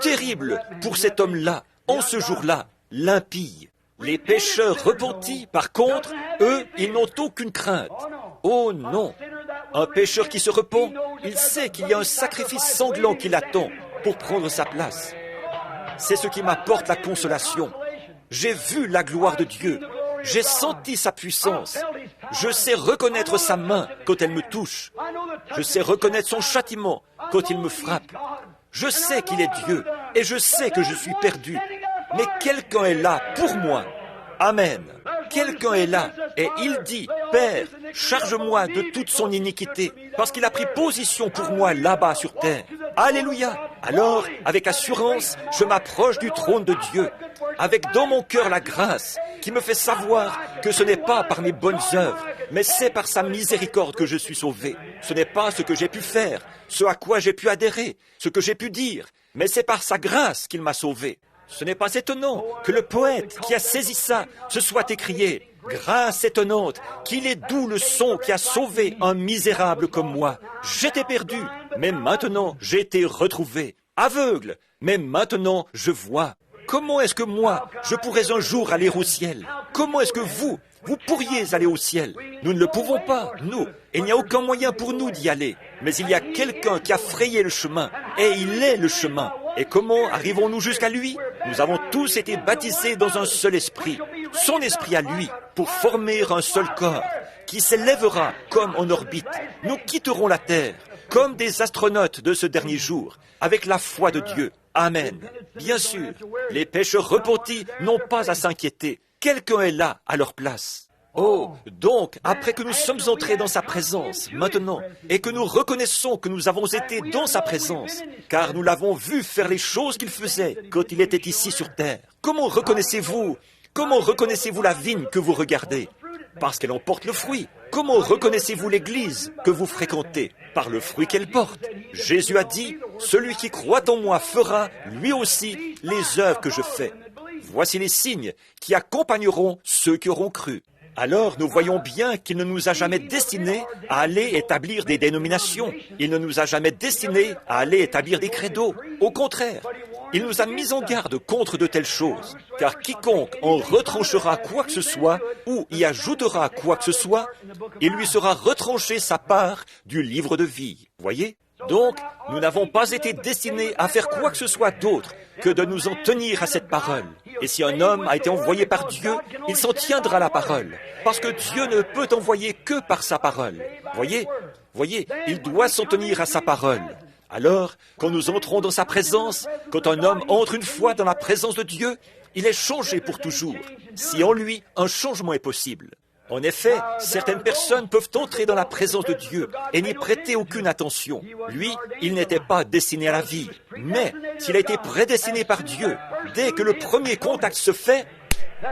terrible pour cet homme-là, en ce jour-là, l'impie. Les pécheurs repentis, par contre, eux, ils n'ont aucune crainte. Oh non! Un pécheur qui se repent, il sait qu'il y a un sacrifice sanglant qui l'attend pour prendre sa place. C'est ce qui m'apporte la consolation. J'ai vu la gloire de Dieu. J'ai senti sa puissance. Je sais reconnaître sa main quand elle me touche. Je sais reconnaître son châtiment quand il me frappe. Je sais qu'il est Dieu et je sais que je suis perdu. Mais quelqu'un est là pour moi. Amen. Quelqu'un est là et il dit, Père, charge-moi de toute son iniquité, parce qu'il a pris position pour moi là-bas sur terre. Alléluia. Alors, avec assurance, je m'approche du trône de Dieu, avec dans mon cœur la grâce qui me fait savoir que ce n'est pas par mes bonnes œuvres, mais c'est par sa miséricorde que je suis sauvé. Ce n'est pas ce que j'ai pu faire, ce à quoi j'ai pu adhérer, ce que j'ai pu dire, mais c'est par sa grâce qu'il m'a sauvé. Ce n'est pas étonnant que le poète qui a saisi ça se soit écrié « Grâce étonnante, qu'il est doux le son qui a sauvé un misérable comme moi. J'étais perdu, mais maintenant j'ai été retrouvé. Aveugle, mais maintenant je vois. Comment est-ce que moi, je pourrais un jour aller au ciel? Comment est-ce que vous pourriez aller au ciel? Nous ne le pouvons pas, nous. Il n'y a aucun moyen pour nous d'y aller. Mais il y a quelqu'un qui a frayé le chemin, et il est le chemin. Et comment arrivons-nous jusqu'à lui? Nous avons tous été baptisés dans un seul esprit, son esprit à lui, pour former un seul corps, qui s'élèvera comme en orbite. Nous quitterons la terre, comme des astronautes de ce dernier jour, avec la foi de Dieu. Amen. Bien sûr, les pécheurs repentis n'ont pas à s'inquiéter. Quelqu'un est là à leur place. Oh, donc, après que nous sommes entrés dans sa présence, maintenant, et que nous reconnaissons que nous avons été dans sa présence, car nous l'avons vu faire les choses qu'il faisait quand il était ici sur terre. Comment reconnaissez-vous la vigne que vous regardez? Parce qu'elle en porte le fruit. Comment reconnaissez-vous l'église que vous fréquentez? Par le fruit qu'elle porte. Jésus a dit, « Celui qui croit en moi fera, lui aussi, les œuvres que je fais. » Voici les signes qui accompagneront ceux qui auront cru. Alors nous voyons bien qu'il ne nous a jamais destinés à aller établir des dénominations. Il ne nous a jamais destinés à aller établir des credos. Au contraire, il nous a mis en garde contre de telles choses. Car quiconque en retranchera quoi que ce soit ou y ajoutera quoi que ce soit, il lui sera retranché sa part du livre de vie. Voyez ? Donc, nous n'avons pas été destinés à faire quoi que ce soit d'autre que de nous en tenir à cette parole. Et si un homme a été envoyé par Dieu, il s'en tiendra à la parole, parce que Dieu ne peut envoyer que par sa parole. Voyez, il doit s'en tenir à sa parole. Alors, quand nous entrons dans sa présence, quand un homme entre une fois dans la présence de Dieu, il est changé pour toujours, si en lui un changement est possible. En effet, certaines personnes peuvent entrer dans la présence de Dieu et n'y prêter aucune attention. Lui, il n'était pas destiné à la vie. Mais s'il a été prédestiné par Dieu, dès que le premier contact se fait,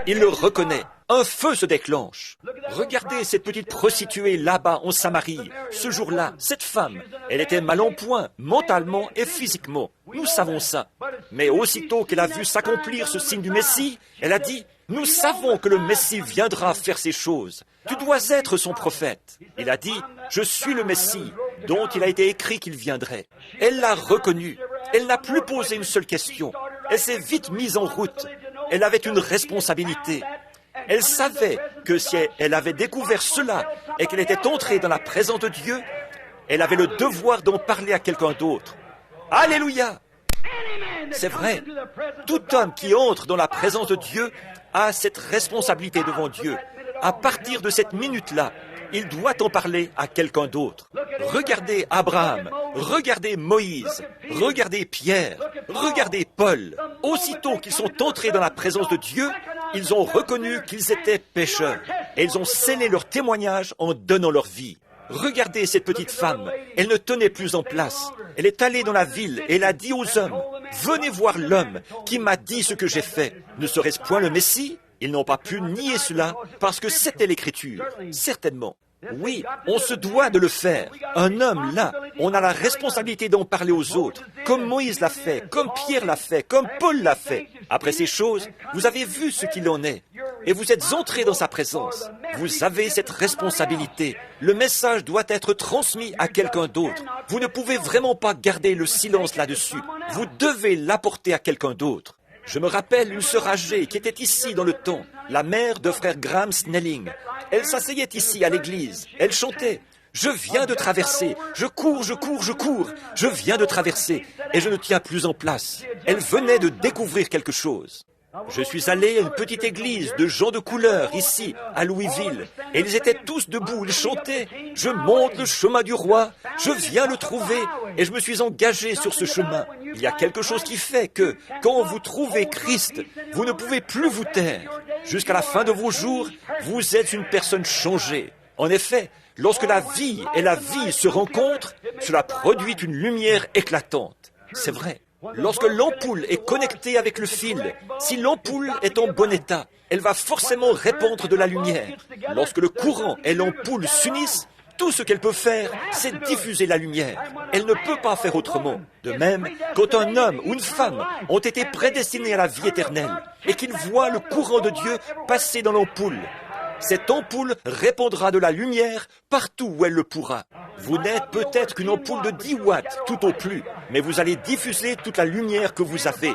il le reconnaît. Un feu se déclenche. Regardez cette petite prostituée là-bas en Samarie. Ce jour-là, cette femme, elle était mal en point, mentalement et physiquement. Nous savons ça. Mais aussitôt qu'elle a vu s'accomplir ce signe du Messie, elle a dit, « Nous savons que le Messie viendra faire ces choses. Tu dois être son prophète. » Il a dit, « Je suis le Messie, dont il a été écrit qu'il viendrait. » Elle l'a reconnu. Elle n'a plus posé une seule question. Elle s'est vite mise en route. Elle avait une responsabilité. Elle savait que si elle avait découvert cela et qu'elle était entrée dans la présence de Dieu, elle avait le devoir d'en parler à quelqu'un d'autre. Alléluia! C'est vrai. Tout homme qui entre dans la présence de Dieu a cette responsabilité devant Dieu. À partir de cette minute-là, il doit en parler à quelqu'un d'autre. Regardez Abraham, regardez Moïse, regardez Pierre, regardez Paul. Aussitôt qu'ils sont entrés dans la présence de Dieu, ils ont reconnu qu'ils étaient pécheurs et ils ont scellé leur témoignage en donnant leur vie. Regardez cette petite femme, elle ne tenait plus en place. Elle est allée dans la ville et elle a dit aux hommes, « Venez voir l'homme qui m'a dit ce que j'ai fait. Ne serait-ce point le Messie ?» Ils n'ont pas pu nier cela parce que c'était l'Écriture, certainement. Oui, on se doit de le faire. Un homme, là, on a la responsabilité d'en parler aux autres, comme Moïse l'a fait, comme Pierre l'a fait, comme Paul l'a fait. Après ces choses, vous avez vu ce qu'il en est, et vous êtes entrés dans sa présence. Vous avez cette responsabilité. Le message doit être transmis à quelqu'un d'autre. Vous ne pouvez vraiment pas garder le silence là-dessus. Vous devez l'apporter à quelqu'un d'autre. Je me rappelle une sœur âgée qui était ici dans le temps, la mère de frère Graham Snelling. Elle s'asseyait ici à l'église. Elle chantait. « Je viens de traverser. Je cours, je cours, je cours. Je viens de traverser. Et je ne tiens plus en place. » Elle venait de découvrir quelque chose. Je suis allé à une petite église de gens de couleur, ici, à Louisville, et ils étaient tous debout, ils chantaient « Je monte le chemin du roi, je viens le trouver, et je me suis engagé sur ce chemin. » Il y a quelque chose qui fait que, quand vous trouvez Christ, vous ne pouvez plus vous taire. Jusqu'à la fin de vos jours, vous êtes une personne changée. En effet, lorsque la vie et la vie se rencontrent, cela produit une lumière éclatante. C'est vrai. Lorsque l'ampoule est connectée avec le fil, si l'ampoule est en bon état, elle va forcément répandre de la lumière. Lorsque le courant et l'ampoule s'unissent, tout ce qu'elle peut faire, c'est diffuser la lumière. Elle ne peut pas faire autrement. De même, quand un homme ou une femme ont été prédestinés à la vie éternelle et qu'ils voient le courant de Dieu passer dans l'ampoule, cette ampoule répandra de la lumière partout où elle le pourra. Vous n'êtes peut-être qu'une ampoule de 10 watts, tout au plus, mais vous allez diffuser toute la lumière que vous avez.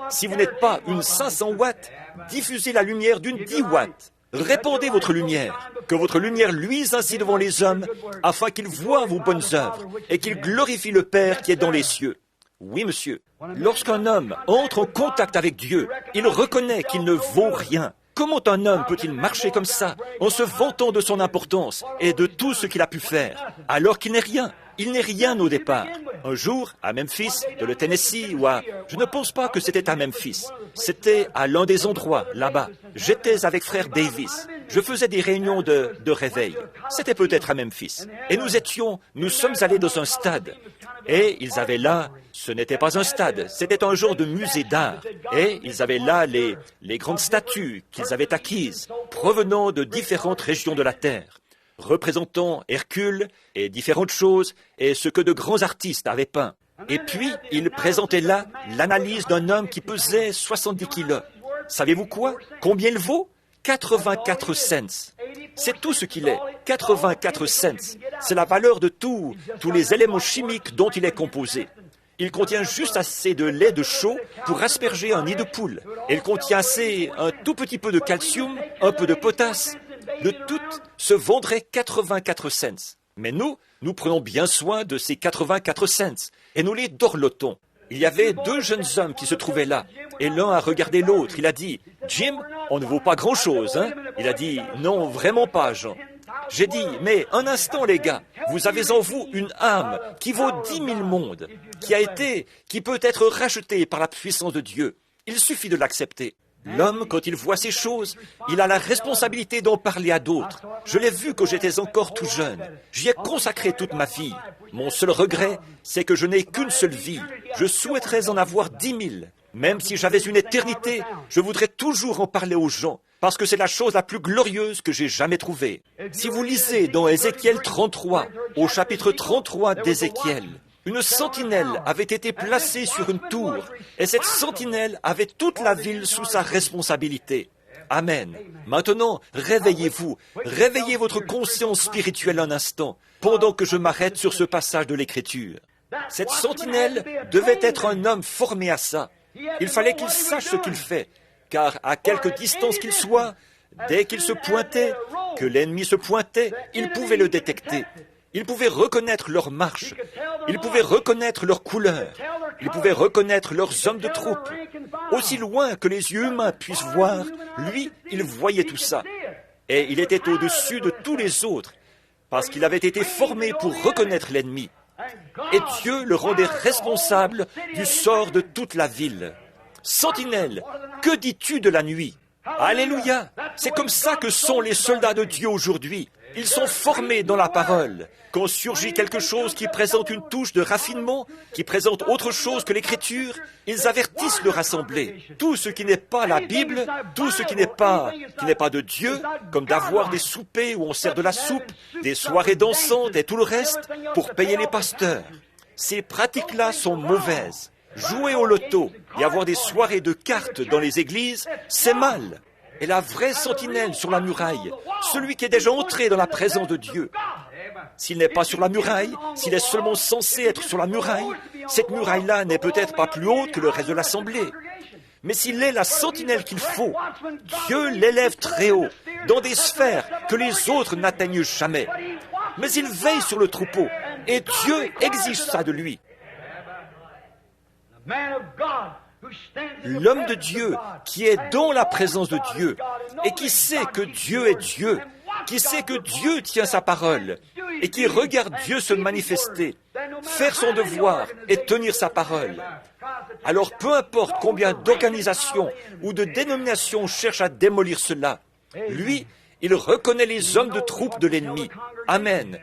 Si vous n'êtes pas une 500 watts, diffusez la lumière d'une 10 watts. Répandez votre lumière, que votre lumière luise ainsi devant les hommes, afin qu'ils voient vos bonnes œuvres et qu'ils glorifient le Père qui est dans les cieux. Oui, monsieur. Lorsqu'un homme entre en contact avec Dieu, il reconnaît qu'il ne vaut rien. Comment un homme peut-il marcher comme ça, en se vantant de son importance et de tout ce qu'il a pu faire, alors qu'il n'est rien? Il n'est rien au départ. Un jour, à Memphis, de le Tennessee, ou à... Je ne pense pas que c'était à Memphis. C'était à l'un des endroits, là-bas. J'étais avec frère Davis. Je faisais des réunions de réveil. C'était peut-être à Memphis. Et nous sommes allés dans un stade. Et ils avaient là, ce n'était pas un stade, c'était un genre de musée d'art. Et ils avaient là les grandes statues qu'ils avaient acquises, provenant de différentes régions de la terre, représentant Hercule et différentes choses, et ce que de grands artistes avaient peint. Et puis, ils présentaient là l'analyse d'un homme qui pesait 70 kilos. Savez-vous quoi? Combien il vaut? 84 cents. C'est tout ce qu'il est. 84 cents. C'est la valeur de tous les éléments chimiques dont il est composé. Il contient juste assez de lait de chaux pour asperger un nid de poule. Il contient un tout petit peu de calcium, un peu de potasse. Le tout se vendrait 84 cents. Mais nous prenons bien soin de ces 84 cents et nous les dorlotons. Il y avait 2 jeunes hommes qui se trouvaient là, et l'un a regardé l'autre. Il a dit, « Jim, on ne vaut pas grand-chose, hein ?» Il a dit, « Non, vraiment pas, Jean. » J'ai dit, « Mais un instant, les gars, vous avez en vous une âme qui vaut 10 000 mondes, qui peut être rachetée par la puissance de Dieu. Il suffit de l'accepter. » L'homme, quand il voit ces choses, il a la responsabilité d'en parler à d'autres. Je l'ai vu quand j'étais encore tout jeune. J'y ai consacré toute ma vie. Mon seul regret, c'est que je n'ai qu'une seule vie. Je souhaiterais en avoir 10 000. Même si j'avais une éternité, je voudrais toujours en parler aux gens, parce que c'est la chose la plus glorieuse que j'ai jamais trouvée. Si vous lisez dans Ézéchiel 33, au chapitre 33 d'Ézéchiel, une sentinelle avait été placée sur une tour, et cette sentinelle avait toute la ville sous sa responsabilité. Amen. Maintenant, réveillez-vous, réveillez votre conscience spirituelle un instant, pendant que je m'arrête sur ce passage de l'Écriture. Cette sentinelle devait être un homme formé à ça. Il fallait qu'il sache ce qu'il fait, car à quelque distance qu'il soit, dès qu'il se pointait, que l'ennemi se pointait, il pouvait le détecter. Il pouvait reconnaître leur marche, il pouvait reconnaître leur couleur, il pouvait reconnaître leurs hommes de troupe. Aussi loin que les yeux humains puissent voir, lui, il voyait tout ça. Et il était au-dessus de tous les autres, parce qu'il avait été formé pour reconnaître l'ennemi. Et Dieu le rendait responsable du sort de toute la ville. Sentinelle, que dis-tu de la nuit? Alléluia! C'est comme ça que sont les soldats de Dieu aujourd'hui. Ils sont formés dans la parole. Quand surgit quelque chose qui présente une touche de raffinement, qui présente autre chose que l'Écriture, ils avertissent le rassemblé. Tout ce qui n'est pas la Bible, tout ce qui n'est pas de Dieu, comme d'avoir des soupers où on sert de la soupe, des soirées dansantes et tout le reste, pour payer les pasteurs. Ces pratiques-là sont mauvaises. Jouer au loto et avoir des soirées de cartes dans les églises, c'est mal. Et la vraie sentinelle sur la muraille, celui qui est déjà entré dans la présence de Dieu, s'il n'est pas sur la muraille, s'il est seulement censé être sur la muraille, cette muraille-là n'est peut-être pas plus haute que le reste de l'assemblée. Mais s'il est la sentinelle qu'il faut, Dieu l'élève très haut, dans des sphères que les autres n'atteignent jamais. Mais il veille sur le troupeau, et Dieu exige ça de lui. L'homme de Dieu qui est dans la présence de Dieu et qui sait que Dieu est Dieu, qui sait que Dieu tient sa parole et qui regarde Dieu se manifester, faire son devoir et tenir sa parole. Alors peu importe combien d'organisations ou de dénominations cherchent à démolir cela, lui, il reconnaît les hommes de troupe de l'ennemi. Amen.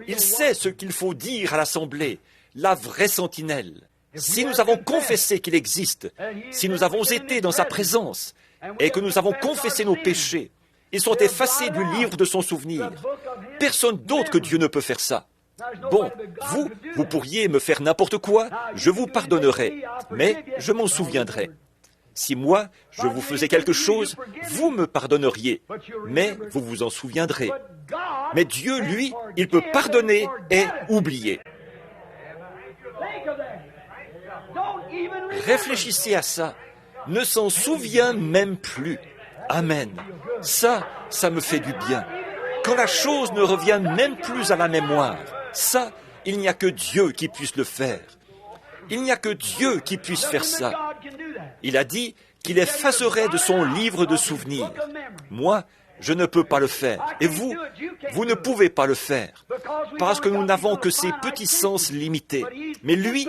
Il sait ce qu'il faut dire à l'assemblée, la vraie sentinelle. Si nous avons confessé qu'il existe, si nous avons été dans sa présence et que nous avons confessé nos péchés, ils sont effacés du livre de son souvenir. Personne d'autre que Dieu ne peut faire ça. Bon, vous pourriez me faire n'importe quoi, je vous pardonnerai, mais je m'en souviendrai. Si moi, je vous faisais quelque chose, vous me pardonneriez, mais vous vous en souviendrez. Mais Dieu, lui, il peut pardonner et oublier. Réfléchissez à ça. Ne s'en souvient même plus. Amen. Ça me fait du bien. Quand la chose ne revient même plus à la mémoire, ça, il n'y a que Dieu qui puisse le faire. Il n'y a que Dieu qui puisse faire ça. Il a dit qu'il effacerait de son livre de souvenirs. Moi, je ne peux pas le faire. Et vous ne pouvez pas le faire. Parce que nous n'avons que ces petits sens limités. Mais lui,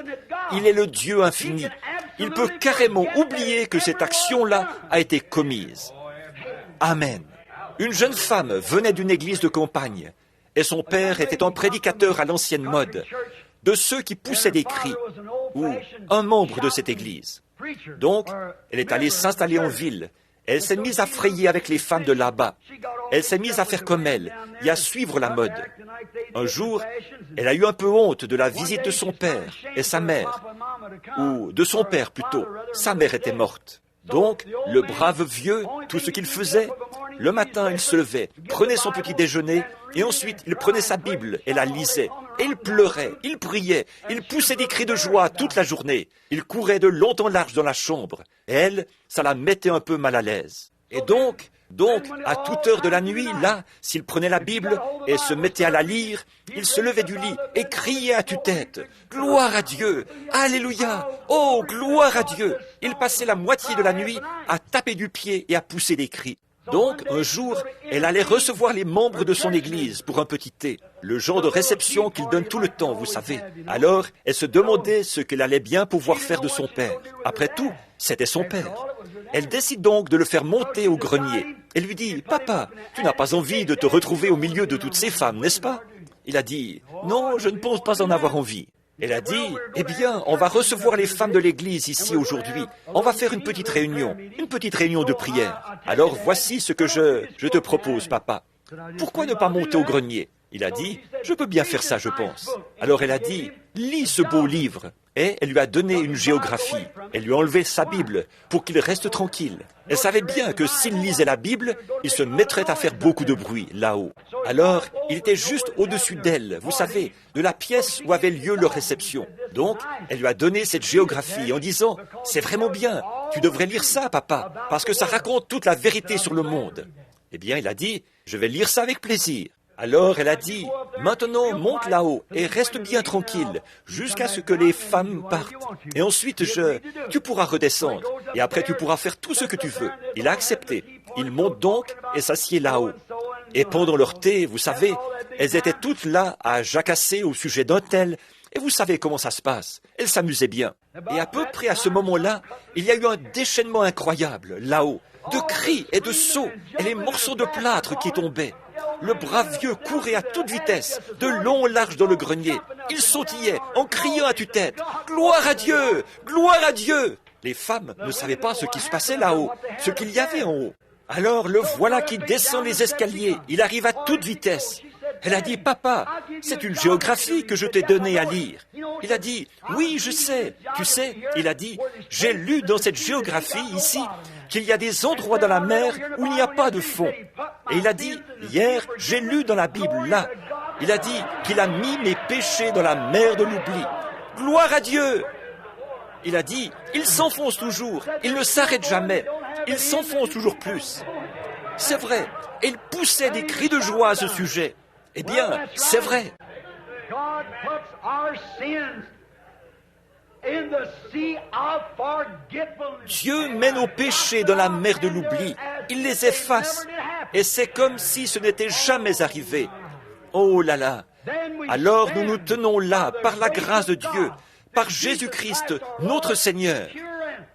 il est le Dieu infini. Il peut carrément oublier que cette action-là a été commise. Amen. Une jeune femme venait d'une église de campagne. Et son père était un prédicateur à l'ancienne mode, de ceux qui poussaient des cris, ou un membre de cette église. Donc, elle est allée s'installer en ville. Elle s'est mise à frayer avec les femmes de là-bas. Elle s'est mise à faire comme elle et à suivre la mode. Un jour, elle a eu un peu honte de la visite de son père et sa mère, ou de son père plutôt. Sa mère était morte. Donc, le brave vieux, tout ce qu'il faisait, le matin, il se levait, prenait son petit déjeuner, et ensuite, il prenait sa Bible et la lisait. Et il pleurait, il priait, il poussait des cris de joie toute la journée. Il courait de long en large dans la chambre. Et elle, ça la mettait un peu mal à l'aise. Et donc, à toute heure de la nuit, là, s'il prenait la Bible et se mettait à la lire, il se levait du lit et criait à tue-tête « Gloire à Dieu! Alléluia! Oh, gloire à Dieu !» Il passait la moitié de la nuit à taper du pied et à pousser des cris. Donc, un jour, elle allait recevoir les membres de son église pour un petit thé, le genre de réception qu'il donne tout le temps, vous savez. Alors, elle se demandait ce qu'elle allait bien pouvoir faire de son père. Après tout, c'était son père. Elle décide donc de le faire monter au grenier. Elle lui dit, « Papa, tu n'as pas envie de te retrouver au milieu de toutes ces femmes, n'est-ce pas ?» Il a dit, « Non, je ne pense pas en avoir envie. » Elle a dit, « Eh bien, on va recevoir les femmes de l'église ici aujourd'hui. On va faire une petite réunion de prière. Alors voici ce que je te propose, papa. Pourquoi ne pas monter au grenier ?» Il a dit, « Je peux bien faire ça, je pense. » Alors elle a dit, « Lis ce beau livre. » Et elle lui a donné une géographie. Elle lui a enlevé sa Bible pour qu'il reste tranquille. Elle savait bien que s'il lisait la Bible, il se mettrait à faire beaucoup de bruit là-haut. Alors, il était juste au-dessus d'elle, vous savez, de la pièce où avait lieu leur réception. Donc, elle lui a donné cette géographie en disant, « C'est vraiment bien, tu devrais lire ça, papa, parce que ça raconte toute la vérité sur le monde. » Eh bien, il a dit, « Je vais lire ça avec plaisir. » Alors elle a dit, « Maintenant, monte là-haut et reste bien tranquille jusqu'à ce que les femmes partent. Et ensuite, tu pourras redescendre et après tu pourras faire tout ce que tu veux. » Il a accepté. Il monte donc et s'assied là-haut. Et pendant leur thé, vous savez, elles étaient toutes là à jacasser au sujet d'un tel. Et vous savez comment ça se passe. Elles s'amusaient bien. Et à peu près à ce moment-là, il y a eu un déchaînement incroyable là-haut, de cris et de sauts et les morceaux de plâtre qui tombaient. Le brave vieux courait à toute vitesse, de long en large dans le grenier. Il sautillait en criant à tue-tête, « Gloire à Dieu! Gloire à Dieu !» Les femmes ne savaient pas ce qui se passait là-haut, ce qu'il y avait en haut. Alors le voilà qui descend les escaliers. Il arrive à toute vitesse. Elle a dit, « Papa, c'est une géographie que je t'ai donnée à lire. » Il a dit, « Oui, je sais. Tu sais, il a dit, « J'ai lu dans cette géographie ici qu'il y a des endroits dans la mer où il n'y a pas de fond. » Et il a dit, « Hier, j'ai lu dans la Bible là. » Il a dit qu'il a mis mes péchés dans la mer de l'oubli. Gloire à Dieu! Il a dit, il s'enfonce toujours, il ne s'arrête jamais, il s'enfonce toujours plus. C'est vrai, et il poussait des cris de joie à ce sujet. Eh bien, c'est vrai. Dieu met nos péchés dans la mer de l'oubli. Il les efface. Et c'est comme si ce n'était jamais arrivé. Oh là là! Alors nous nous tenons là, par la grâce de Dieu, par Jésus-Christ, notre Seigneur,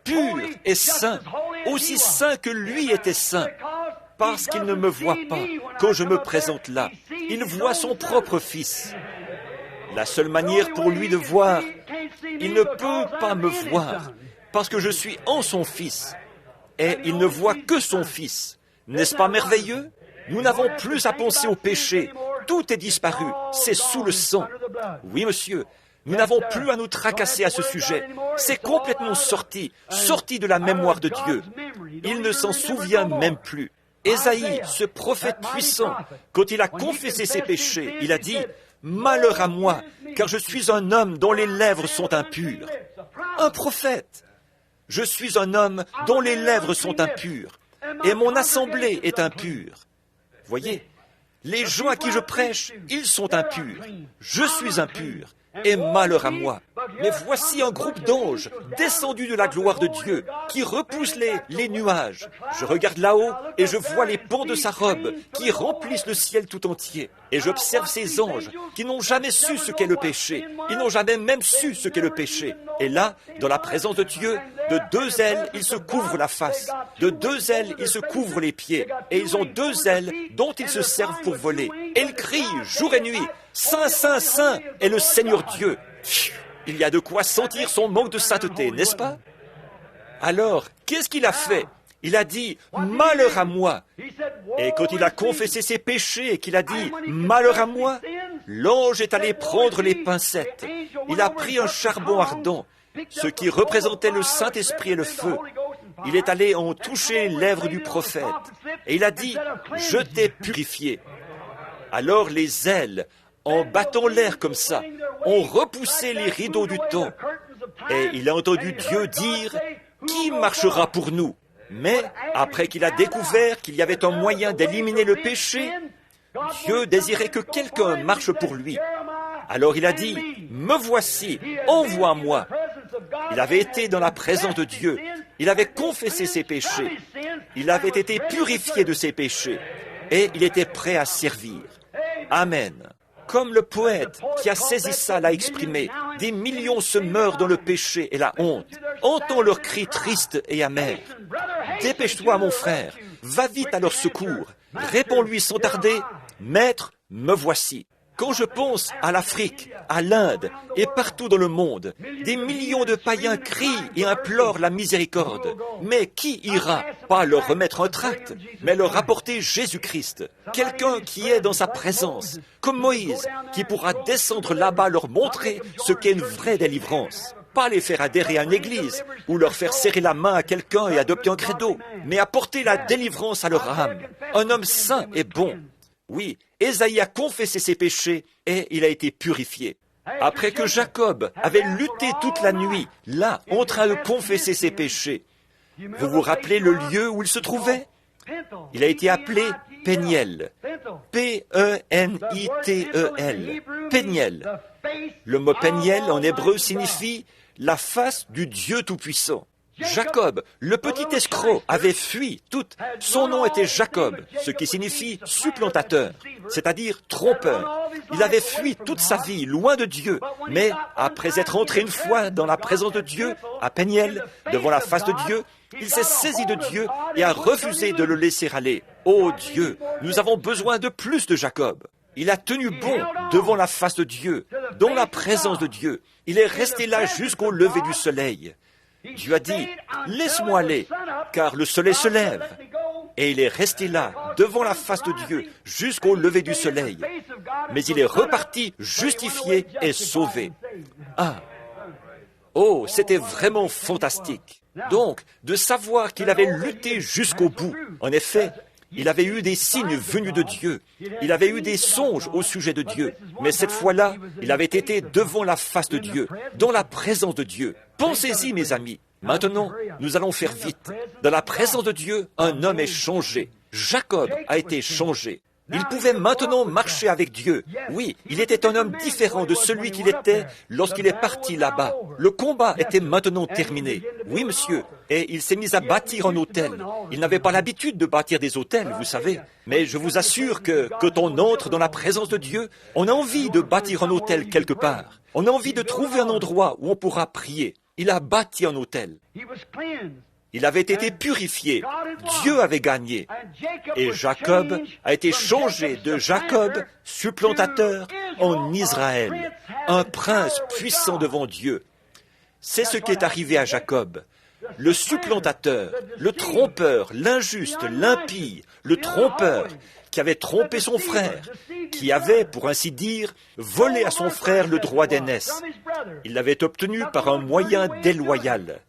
pur et saint, aussi saint que lui était saint, parce qu'il ne me voit pas quand je me présente là. Il voit son propre Fils. La seule manière pour lui de voir, il ne peut pas me voir, parce que je suis en son Fils, et il ne voit que son Fils. N'est-ce pas merveilleux? Nous n'avons plus à penser au péché. Tout est disparu. C'est sous le sang. Oui, monsieur. Nous n'avons plus à nous tracasser à ce sujet. C'est complètement sorti de la mémoire de Dieu. Il ne s'en souvient même plus. Ésaïe, ce prophète puissant, quand il a confessé ses péchés, il a dit, « Malheur à moi, car je suis un homme dont les lèvres sont impures. » Un prophète. Je suis un homme dont les lèvres sont impures, et mon assemblée est impure. Voyez, les gens à qui je prêche, ils sont impurs. Je suis impur. Et malheur à moi. Mais voici un groupe d'anges descendus de la gloire de Dieu qui repoussent les nuages. Je regarde là-haut et je vois les pans de sa robe qui remplissent le ciel tout entier. Et j'observe ces anges qui n'ont jamais su ce qu'est le péché. Ils n'ont jamais même su ce qu'est le péché. Et là, dans la présence de Dieu, de deux ailes, ils se couvrent la face. De deux ailes, ils se couvrent les pieds. Et ils ont deux ailes dont ils se servent pour voler. Et ils crient jour et nuit. Saint, Saint, Saint est le Seigneur Dieu. Il y a de quoi sentir son manque de sainteté, n'est-ce pas? Alors, qu'est-ce qu'il a fait? Il a dit, malheur à moi. Et quand il a confessé ses péchés et qu'il a dit, malheur à moi, l'ange est allé prendre les pincettes. Il a pris un charbon ardent, ce qui représentait le Saint-Esprit et le feu. Il est allé en toucher les lèvres du prophète. Et il a dit, je t'ai purifié. Alors les ailes, en battant l'air comme ça, ont repoussé les rideaux du temps. Et il a entendu Dieu dire, « Qui marchera pour nous ?» Mais après qu'il a découvert qu'il y avait un moyen d'éliminer le péché, Dieu désirait que quelqu'un marche pour lui. Alors il a dit, « Me voici, envoie-moi » Il avait été dans la présence de Dieu. Il avait confessé ses péchés. Il avait été purifié de ses péchés. Et il était prêt à servir. Amen. Comme le poète qui a saisi ça l'a exprimé, des millions se meurent dans le péché et la honte. Entends leurs cris tristes et amers. Dépêche-toi, mon frère, va vite à leur secours. Réponds-lui sans tarder, « Maître, me voici ». Quand je pense à l'Afrique, à l'Inde et partout dans le monde, des millions de païens crient et implorent la miséricorde. Mais qui ira? Pas leur remettre un tract, mais leur apporter Jésus-Christ, quelqu'un qui est dans sa présence, comme Moïse, qui pourra descendre là-bas leur montrer ce qu'est une vraie délivrance. Pas les faire adhérer à une église ou leur faire serrer la main à quelqu'un et adopter un credo, mais apporter la délivrance à leur âme. Un homme saint et bon. Oui, Ésaïe a confessé ses péchés et il a été purifié. Après que Jacob avait lutté toute la nuit, là, en train de confesser ses péchés, vous vous rappelez le lieu où il se trouvait? Il a été appelé Péniel. P-E-N-I-T-E-L. Péniel. Le mot Péniel en hébreu signifie la face du Dieu Tout-Puissant. Jacob, le petit escroc, avait fui tout. Son nom était Jacob, ce qui signifie supplantateur, c'est-à-dire trompeur. Il avait fui toute sa vie, loin de Dieu, mais après être entré une fois dans la présence de Dieu, à Péniel, devant la face de Dieu, il s'est saisi de Dieu et a refusé de le laisser aller. Oh Dieu, nous avons besoin de plus de Jacob. Il a tenu bon devant la face de Dieu, dans la présence de Dieu. Il est resté là jusqu'au lever du soleil. Dieu a dit, « Laisse-moi aller, car le soleil se lève. » Et il est resté là, devant la face de Dieu, jusqu'au lever du soleil. Mais il est reparti, justifié et sauvé. Ah! Oh, c'était vraiment fantastique. Donc, de savoir qu'il avait lutté jusqu'au bout. En effet, il avait eu des signes venus de Dieu. Il avait eu des songes au sujet de Dieu. Mais cette fois-là, il avait été devant la face de Dieu, dans la présence de Dieu. Pensez-y, mes amis. Maintenant, nous allons faire vite. Dans la présence de Dieu, un homme est changé. Jacob a été changé. Il pouvait maintenant marcher avec Dieu. Oui, il était un homme différent de celui qu'il était lorsqu'il est parti là-bas. Le combat était maintenant terminé. Oui, monsieur. Et il s'est mis à bâtir un autel. Il n'avait pas l'habitude de bâtir des autels, vous savez. Mais je vous assure que quand on entre dans la présence de Dieu, on a envie de bâtir un autel quelque part. On a envie de trouver un endroit où on pourra prier. Il a bâti un autel. Il avait été purifié. Dieu avait gagné. Et Jacob a été changé de Jacob, supplantateur, en Israël, un prince puissant devant Dieu. C'est ce qui est arrivé à Jacob. Le supplantateur, le trompeur, l'injuste, l'impie, le trompeur, qui avait trompé son frère, qui avait, pour ainsi dire, volé à son frère le droit d'aînesse. Il l'avait obtenu par un moyen déloyal.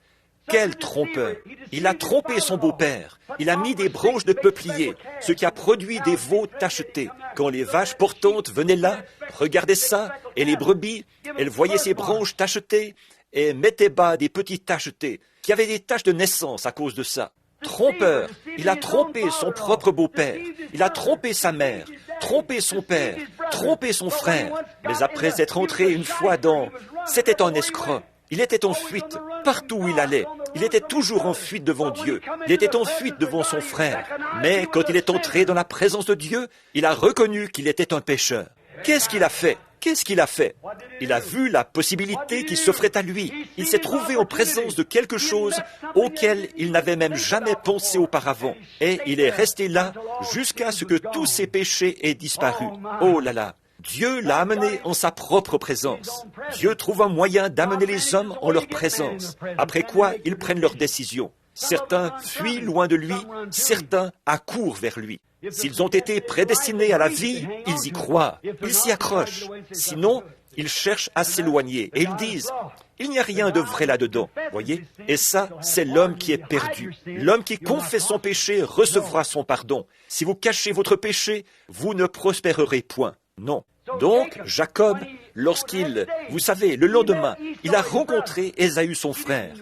Quel trompeur! Il a trompé son beau-père. Il a mis des branches de peuplier, ce qui a produit des veaux tachetés. Quand les vaches portantes venaient là, regardaient ça, et les brebis, elles voyaient ces branches tachetées et mettaient bas des petits tachetés, qui avaient des taches de naissance à cause de ça. Trompeur! Il a trompé son propre beau-père. Il a trompé sa mère, trompé son père, trompé son frère. Mais après être entré une fois dans... C'était un escroc. Il était en fuite partout où il allait. Il était toujours en fuite devant Dieu. Il était en fuite devant son frère. Mais quand il est entré dans la présence de Dieu, il a reconnu qu'il était un pécheur. Qu'est-ce qu'il a fait? Qu'est-ce qu'il a fait? Il a vu la possibilité qui s'offrait à lui. Il s'est trouvé en présence de quelque chose auquel il n'avait même jamais pensé auparavant. Et il est resté là jusqu'à ce que tous ses péchés aient disparu. Oh là là! Dieu l'a amené en sa propre présence. Dieu trouve un moyen d'amener les hommes en leur présence, après quoi ils prennent leurs décisions. Certains fuient loin de lui, certains accourent vers lui. S'ils ont été prédestinés à la vie, ils y croient, ils s'y accrochent. Sinon, ils cherchent à s'éloigner et ils disent « Il n'y a rien de vrai là-dedans. » Voyez? Et ça, c'est l'homme qui est perdu. L'homme qui confesse son péché recevra son pardon. Si vous cachez votre péché, vous ne prospérerez point. Non. Donc, Jacob, lorsqu'il, vous savez, le lendemain, il a rencontré Ésaü son frère.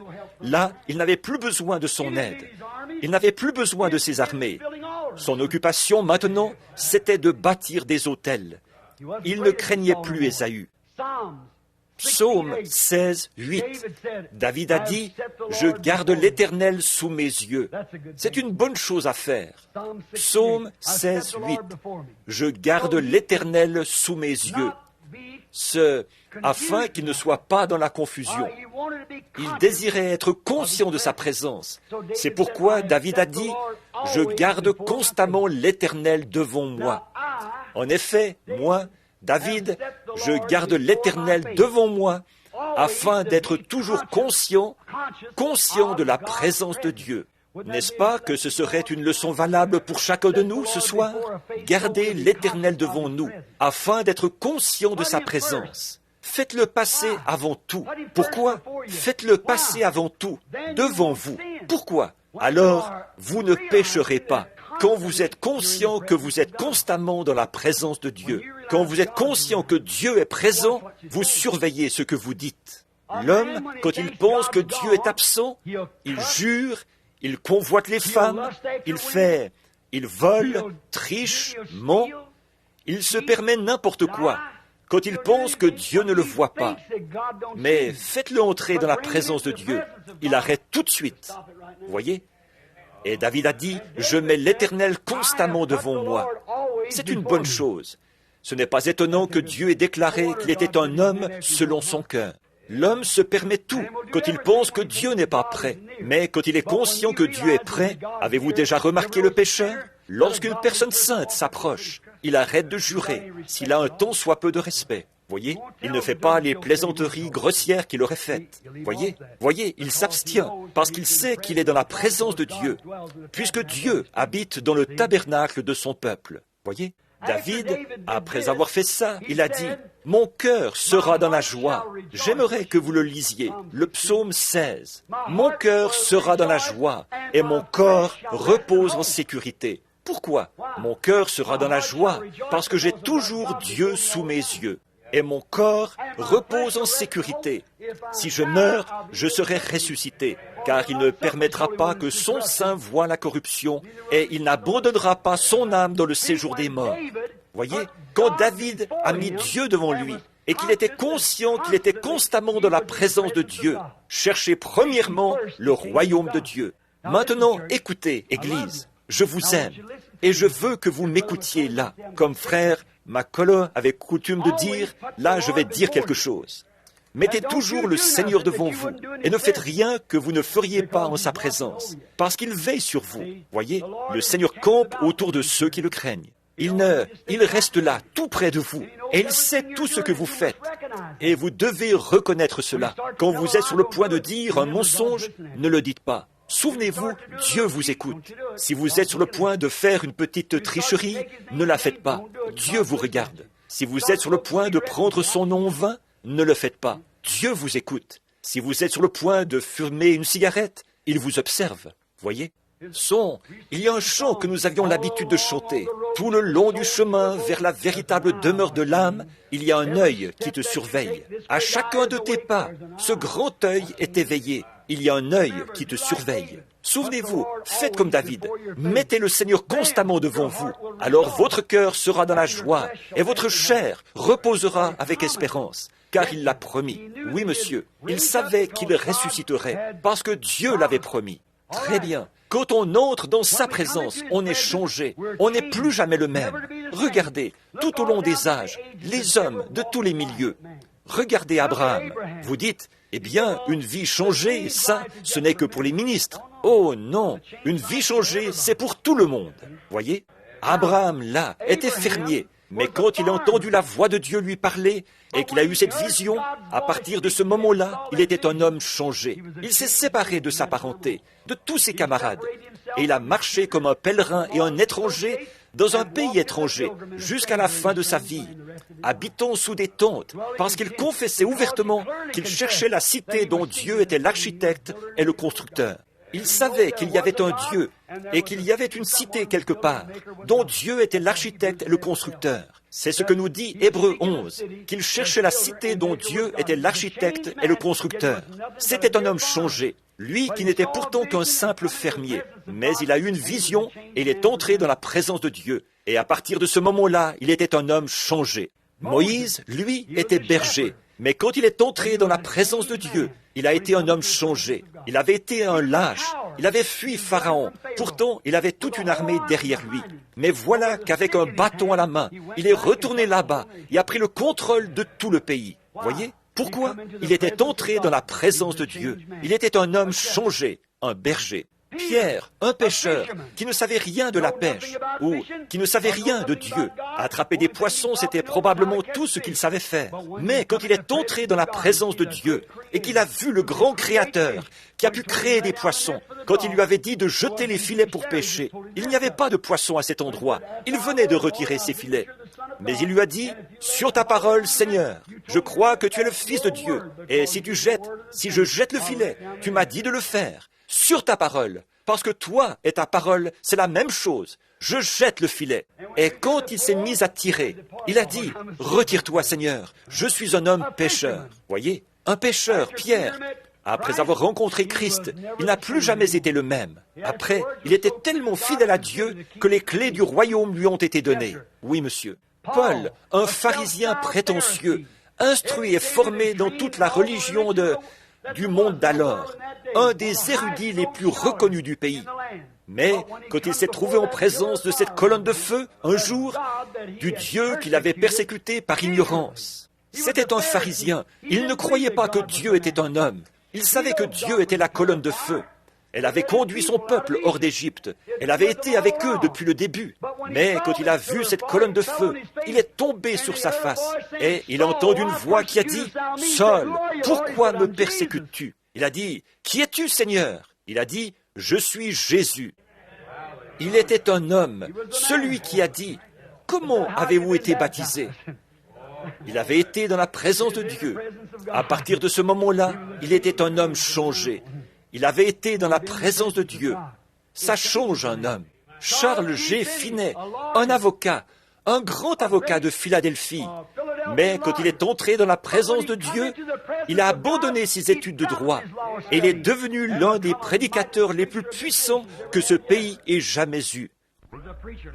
Là, il n'avait plus besoin de son aide. Il n'avait plus besoin de ses armées. Son occupation maintenant, c'était de bâtir des autels. Il ne craignait plus Ésaü. Psaume 16, 8. David a dit, « Je garde l'Éternel sous mes yeux. » C'est une bonne chose à faire. Psaume 16, 8. « Je garde l'Éternel sous mes yeux. » Afin qu'il ne soit pas dans la confusion. Il désirait être conscient de sa présence. C'est pourquoi David a dit, « Je garde constamment l'Éternel devant moi. » En effet, moi, David, je garde l'Éternel devant moi, afin d'être toujours conscient de la présence de Dieu. N'est-ce pas que ce serait une leçon valable pour chacun de nous ce soir? Gardez l'Éternel devant nous, afin d'être conscient de sa présence. Faites-le passer avant tout. Pourquoi? Faites-le passer avant tout, devant vous. Pourquoi? Alors, vous ne pécherez pas. Quand vous êtes conscient que vous êtes constamment dans la présence de Dieu, quand vous êtes conscient que Dieu est présent, vous surveillez ce que vous dites. L'homme, quand il pense que Dieu est absent, il jure, il convoite les femmes, il vole, triche, ment, il se permet n'importe quoi quand il pense que Dieu ne le voit pas. Mais faites-le entrer dans la présence de Dieu, il arrête tout de suite. Voyez? Et David a dit, « Je mets l'Éternel constamment devant moi. » C'est une bonne chose. Ce n'est pas étonnant que Dieu ait déclaré qu'il était un homme selon son cœur. L'homme se permet tout quand il pense que Dieu n'est pas prêt. Mais quand il est conscient que Dieu est prêt, avez-vous déjà remarqué le pécheur? Lorsqu'une personne sainte s'approche, il arrête de jurer, s'il a un tant soit peu de respect. Voyez, il ne fait pas les plaisanteries grossières qu'il aurait faites. Voyez, il s'abstient parce qu'il sait qu'il est dans la présence de Dieu, puisque Dieu habite dans le tabernacle de son peuple. Voyez, David, après avoir fait ça, il a dit, « Mon cœur sera dans la joie. » J'aimerais que vous le lisiez, le psaume 16. « Mon cœur sera dans la joie et mon corps repose en sécurité. » Pourquoi? Mon cœur sera dans la joie parce que j'ai toujours Dieu sous mes yeux. Et mon corps repose en sécurité. Si je meurs, je serai ressuscité, car il ne permettra pas que son sein voie la corruption, et il n'abandonnera pas son âme dans le séjour des morts. Voyez, quand David a mis Dieu devant lui, et qu'il était conscient qu'il était constamment dans la présence de Dieu, cherchez premièrement le royaume de Dieu. Maintenant, écoutez, Église, je vous aime, et je veux que vous m'écoutiez là, comme frère McCullough avait coutume de dire, là je vais dire quelque chose. Mettez toujours le Seigneur devant vous et ne faites rien que vous ne feriez pas en sa présence, parce qu'il veille sur vous. Voyez, le Seigneur campe autour de ceux qui le craignent. Il reste là, tout près de vous, et il sait tout ce que vous faites. Et vous devez reconnaître cela. Quand vous êtes sur le point de dire un mensonge, ne le dites pas. Souvenez-vous, Dieu vous écoute. Si vous êtes sur le point de faire une petite tricherie, ne la faites pas. Dieu vous regarde. Si vous êtes sur le point de prendre son nom en vain, ne le faites pas. Dieu vous écoute. Si vous êtes sur le point de fumer une cigarette, il vous observe. Voyez? Il y a un chant que nous avions l'habitude de chanter. Tout le long du chemin vers la véritable demeure de l'âme, il y a un œil qui te surveille. À chacun de tes pas, ce grand œil est éveillé. Il y a un œil qui te surveille. Souvenez-vous, faites comme David. Mettez le Seigneur constamment devant vous. Alors votre cœur sera dans la joie et votre chair reposera avec espérance. Car il l'a promis. Oui, monsieur, il savait qu'il ressusciterait parce que Dieu l'avait promis. Très bien. Quand on entre dans sa présence, on est changé. On n'est plus jamais le même. Regardez, tout au long des âges, les hommes de tous les milieux. Regardez Abraham. Vous dites, eh bien, une vie changée, ça, ce n'est que pour les ministres. Oh non, une vie changée, c'est pour tout le monde. Voyez, Abraham, là, était fermier. Mais quand il a entendu la voix de Dieu lui parler et qu'il a eu cette vision, à partir de ce moment-là, il était un homme changé. Il s'est séparé de sa parenté, de tous ses camarades. Et il a marché comme un pèlerin et un étranger dans un pays étranger jusqu'à la fin de sa vie, habitant sous des tentes, parce qu'il confessait ouvertement qu'il cherchait la cité dont Dieu était l'architecte et le constructeur. Il savait qu'il y avait un Dieu et qu'il y avait une cité quelque part, dont Dieu était l'architecte et le constructeur. C'est ce que nous dit Hébreux 11, qu'il cherchait la cité dont Dieu était l'architecte et le constructeur. C'était un homme changé, lui qui n'était pourtant qu'un simple fermier, mais il a eu une vision et il est entré dans la présence de Dieu. Et à partir de ce moment-là, il était un homme changé. Moïse, lui, était berger, Mais quand il est entré dans la présence de Dieu, il a été un homme changé. Il avait été un lâche. Il avait fui Pharaon. Pourtant, il avait toute une armée derrière lui. Mais voilà qu'avec un bâton à la main, il est retourné là-bas et a pris le contrôle de tout le pays. Voyez? Pourquoi? Il était entré dans la présence de Dieu. Il était un homme changé, un berger. Pierre, un pêcheur, qui ne savait rien de la pêche, ou qui ne savait rien de Dieu. Attraper des poissons, c'était probablement tout ce qu'il savait faire. Mais quand il est entré dans la présence de Dieu, et qu'il a vu le grand Créateur, qui a pu créer des poissons, quand il lui avait dit de jeter les filets pour pêcher, il n'y avait pas de poissons à cet endroit. Il venait de retirer ses filets. Mais il lui a dit, « Sur ta parole, Seigneur, je crois que tu es le Fils de Dieu. Et si je jette le filet, tu m'as dit de le faire. Sur ta parole, parce que toi et ta parole, c'est la même chose. Je jette le filet. » Et quand il s'est mis à tirer, il a dit, « Retire-toi, Seigneur, je suis un homme pécheur. » Voyez, un pécheur, Pierre. Après avoir rencontré Christ, il n'a plus jamais été le même. Après, il était tellement fidèle à Dieu que les clés du royaume lui ont été données. Oui, monsieur. Paul, un pharisien prétentieux, instruit et formé dans toute la religion du monde d'alors, un des érudits les plus reconnus du pays. Mais quand il s'est trouvé en présence de cette colonne de feu, un jour, du Dieu qu'il avait persécuté par ignorance. C'était un pharisien. Il ne croyait pas que Dieu était un homme. Il savait que Dieu était la colonne de feu. Elle avait conduit son peuple hors d'Égypte. Elle avait été avec eux depuis le début. Mais quand il a vu cette colonne de feu, il est tombé sur sa face. Et il a entendu une voix qui a dit, « Saul, pourquoi me persécutes-tu » Il a dit, « Qui es-tu, Seigneur » Il a dit, « Je suis Jésus. » Il était un homme, celui qui a dit, « Comment avez-vous été baptisé » Il avait été dans la présence de Dieu. À partir de ce moment-là, il était un homme changé. Il avait été dans la présence de Dieu. Ça change un homme. Charles G. Finney, un avocat, un grand avocat de Philadelphie. Mais quand il est entré dans la présence de Dieu, il a abandonné ses études de droit et il est devenu l'un des prédicateurs les plus puissants que ce pays ait jamais eu.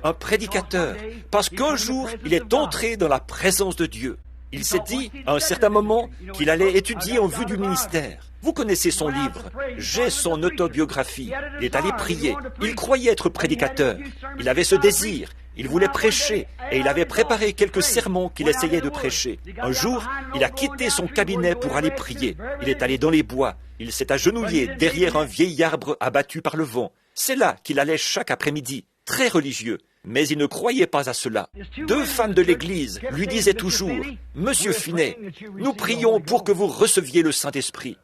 Un prédicateur, parce qu'un jour, il est entré dans la présence de Dieu. Il s'est dit, à un certain moment, qu'il allait étudier en vue du ministère. Vous connaissez son livre, j'ai son autobiographie. Il est allé prier, il croyait être prédicateur. Il avait ce désir, il voulait prêcher, et il avait préparé quelques sermons qu'il essayait de prêcher. Un jour, il a quitté son cabinet pour aller prier. Il est allé dans les bois, il s'est agenouillé derrière un vieil arbre abattu par le vent. C'est là qu'il allait chaque après-midi. Très religieux, mais il ne croyait pas à cela. Deux femmes de l'Église lui disaient toujours, « Monsieur Finney, nous prions pour que vous receviez le Saint-Esprit. »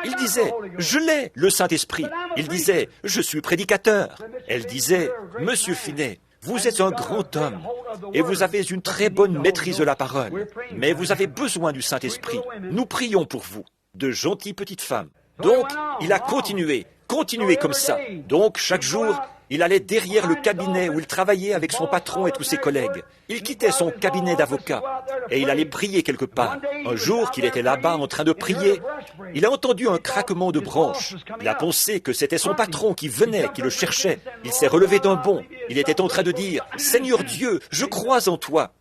Il disait, « Je l'ai, le Saint-Esprit. » Il disait, « Je suis prédicateur. » Elle disait, « Monsieur Finney, vous êtes un grand homme et vous avez une très bonne maîtrise de la parole, mais vous avez besoin du Saint-Esprit. Nous prions pour vous. » De gentilles petites femmes. Donc, il a continué comme ça. Donc, chaque jour, il allait derrière le cabinet où il travaillait avec son patron et tous ses collègues. Il quittait son cabinet d'avocat et il allait prier quelque part. Un jour qu'il était là-bas en train de prier, il a entendu un craquement de branches. Il a pensé que c'était son patron qui venait, qui le cherchait. Il s'est relevé d'un bond. Il était en train de dire, « Seigneur Dieu, je crois en toi. »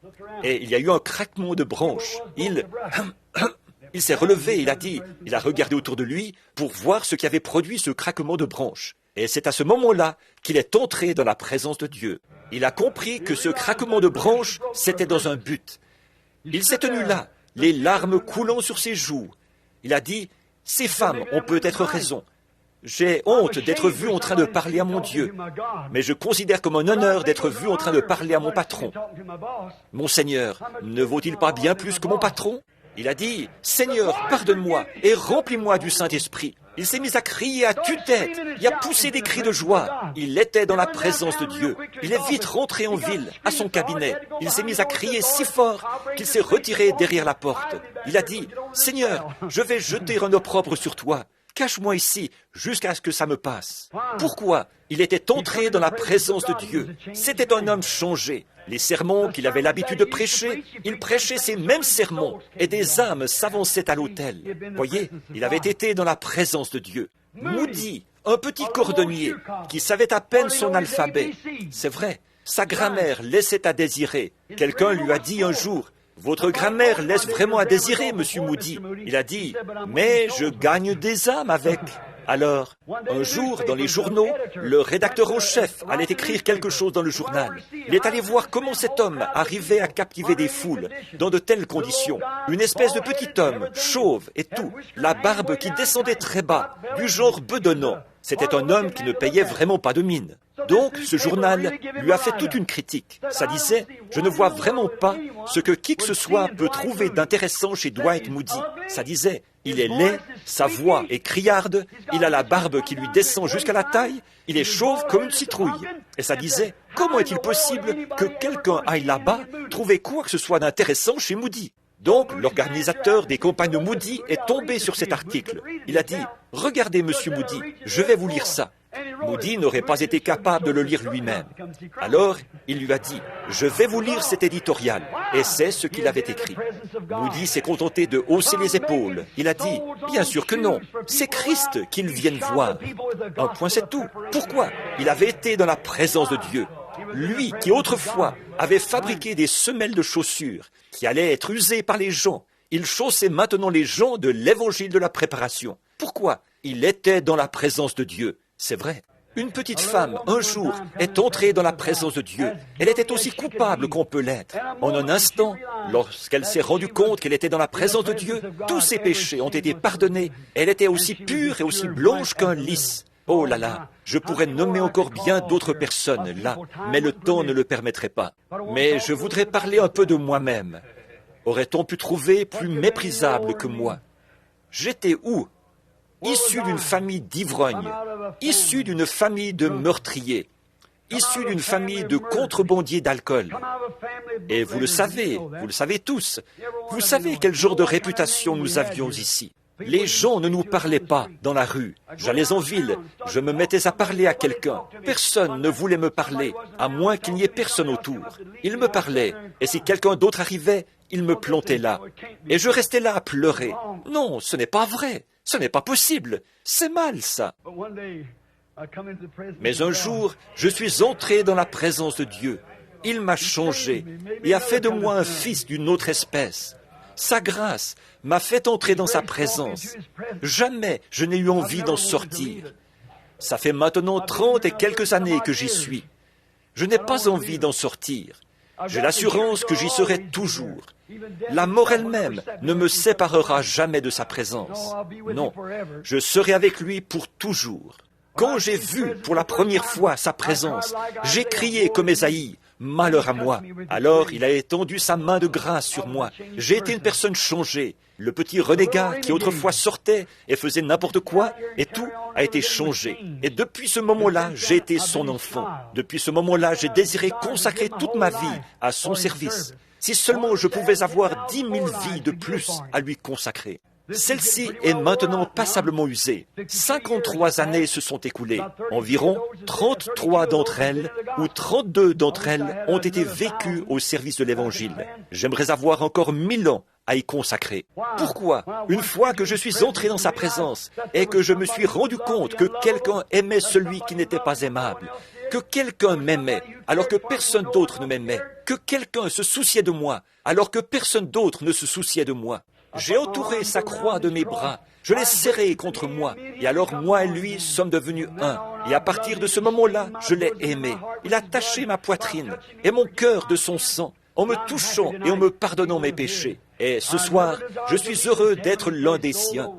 Et il y a eu un craquement de branches. Il s'est relevé, il a regardé autour de lui pour voir ce qui avait produit ce craquement de branches. Et c'est à ce moment-là qu'il est entré dans la présence de Dieu. Il a compris que ce craquement de branches, c'était dans un but. Il s'est tenu là, les larmes coulant sur ses joues. Il a dit, « Ces femmes ont peut-être raison. J'ai honte d'être vu en train de parler à mon Dieu, mais je considère comme un honneur d'être vu en train de parler à mon patron. Mon Seigneur, ne vaut-il pas bien plus que mon patron ?» Il a dit, « Seigneur, pardonne-moi et remplis-moi du Saint-Esprit. » Il s'est mis à crier à tue-tête, il a poussé des cris de joie. Il était dans la présence de Dieu. Il est vite rentré en ville, à son cabinet. Il s'est mis à crier si fort qu'il s'est retiré derrière la porte. Il a dit, « Seigneur, je vais jeter un opprobre sur toi. Cache-moi ici jusqu'à ce que ça me passe. » Pourquoi? Il était entré dans la présence de Dieu. C'était un homme changé. Les sermons qu'il avait l'habitude de prêcher, il prêchait ces mêmes sermons et des âmes s'avançaient à l'autel. Voyez, il avait été dans la présence de Dieu. Moody, un petit cordonnier qui savait à peine son alphabet. C'est vrai, sa grammaire laissait à désirer. Quelqu'un lui a dit un jour, Votre grammaire laisse vraiment à désirer, Monsieur Moody. Il a dit, mais je gagne des âmes avec. Alors, un jour, dans les journaux, le rédacteur en chef allait écrire quelque chose dans le journal. Il est allé voir comment cet homme arrivait à captiver des foules dans de telles conditions. Une espèce de petit homme, chauve et tout, la barbe qui descendait très bas, du genre bedonnant. C'était un homme qui ne payait vraiment pas de mine. Donc, ce journal lui a fait toute une critique. Ça disait, je ne vois vraiment pas ce que qui que ce soit peut trouver d'intéressant chez Dwight Moody. Ça disait, il est laid, sa voix est criarde, il a la barbe qui lui descend jusqu'à la taille, il est chauve comme une citrouille. Et ça disait, comment est-il possible que quelqu'un aille là-bas trouver quoi que ce soit d'intéressant chez Moody? Donc, l'organisateur des campagnes Moody est tombé sur cet article. Il a dit, regardez, Monsieur Moody, je vais vous lire ça. Moody n'aurait pas été capable de le lire lui-même. Alors, il lui a dit, je vais vous lire cet éditorial. Et c'est ce qu'il avait écrit. Moody s'est contenté de hausser les épaules. Il a dit, bien sûr que non, c'est Christ qu'ils viennent voir. Un point, c'est tout. Pourquoi? Il avait été dans la présence de Dieu. Lui qui autrefois avait fabriqué des semelles de chaussures qui allaient être usées par les gens, il chaussait maintenant les gens de l'évangile de la préparation. Pourquoi? Il était dans la présence de Dieu. C'est vrai. Une petite femme, un jour, est entrée dans la présence de Dieu. Elle était aussi coupable qu'on peut l'être. En un instant, lorsqu'elle s'est rendue compte qu'elle était dans la présence de Dieu, tous ses péchés ont été pardonnés. Elle était aussi pure et aussi blanche qu'un lys. Oh là là, je pourrais nommer encore bien d'autres personnes là, mais le temps ne le permettrait pas. Mais je voudrais parler un peu de moi-même. Aurait-on pu trouver plus méprisable que moi? J'étais où? Issu d'une famille d'ivrognes, issu d'une famille de meurtriers, issu d'une famille de contrebandiers d'alcool. Et vous le savez tous, vous savez quel genre de réputation nous avions ici. Les gens ne nous parlaient pas dans la rue. J'allais en ville, je me mettais à parler à quelqu'un. Personne ne voulait me parler, à moins qu'il n'y ait personne autour. Il me parlait, et si quelqu'un d'autre arrivait, il me plantait là. Et je restais là à pleurer. Non, ce n'est pas vrai, ce n'est pas possible, c'est mal ça. Mais un jour, je suis entré dans la présence de Dieu. Il m'a changé et a fait de moi un fils d'une autre espèce. Sa grâce m'a fait entrer dans sa présence. Jamais je n'ai eu envie d'en sortir. Ça fait maintenant 30 et quelques années que j'y suis. Je n'ai pas envie d'en sortir. J'ai l'assurance que j'y serai toujours. La mort elle-même ne me séparera jamais de sa présence. Non, je serai avec lui pour toujours. Quand j'ai vu pour la première fois sa présence, j'ai crié comme Ésaïe, « Malheur à moi !» Alors il a étendu sa main de grâce sur moi. J'ai été une personne changée. Le petit renégat qui autrefois sortait et faisait n'importe quoi, et tout a été changé. Et depuis ce moment-là, j'ai été son enfant. Depuis ce moment-là, j'ai désiré consacrer toute ma vie à son service. Si seulement je pouvais avoir 10 000 vies de plus à lui consacrer. Celle-ci est maintenant passablement usée. 53 années se sont écoulées. Environ 33 d'entre elles, ou 32 d'entre elles, ont été vécues au service de l'Évangile. J'aimerais avoir encore 1000 ans à y consacrer. Pourquoi? Une fois que je suis entré dans sa présence et que je me suis rendu compte que quelqu'un aimait celui qui n'était pas aimable, que quelqu'un m'aimait alors que personne d'autre ne m'aimait, que quelqu'un se souciait de moi alors que personne d'autre ne se souciait de moi. J'ai entouré sa croix de mes bras, je l'ai serré contre moi, et alors moi et lui sommes devenus un. Et à partir de ce moment-là, je l'ai aimé. Il a taché ma poitrine et mon cœur de son sang, en me touchant et en me pardonnant mes péchés. Et ce soir, je suis heureux d'être l'un des siens.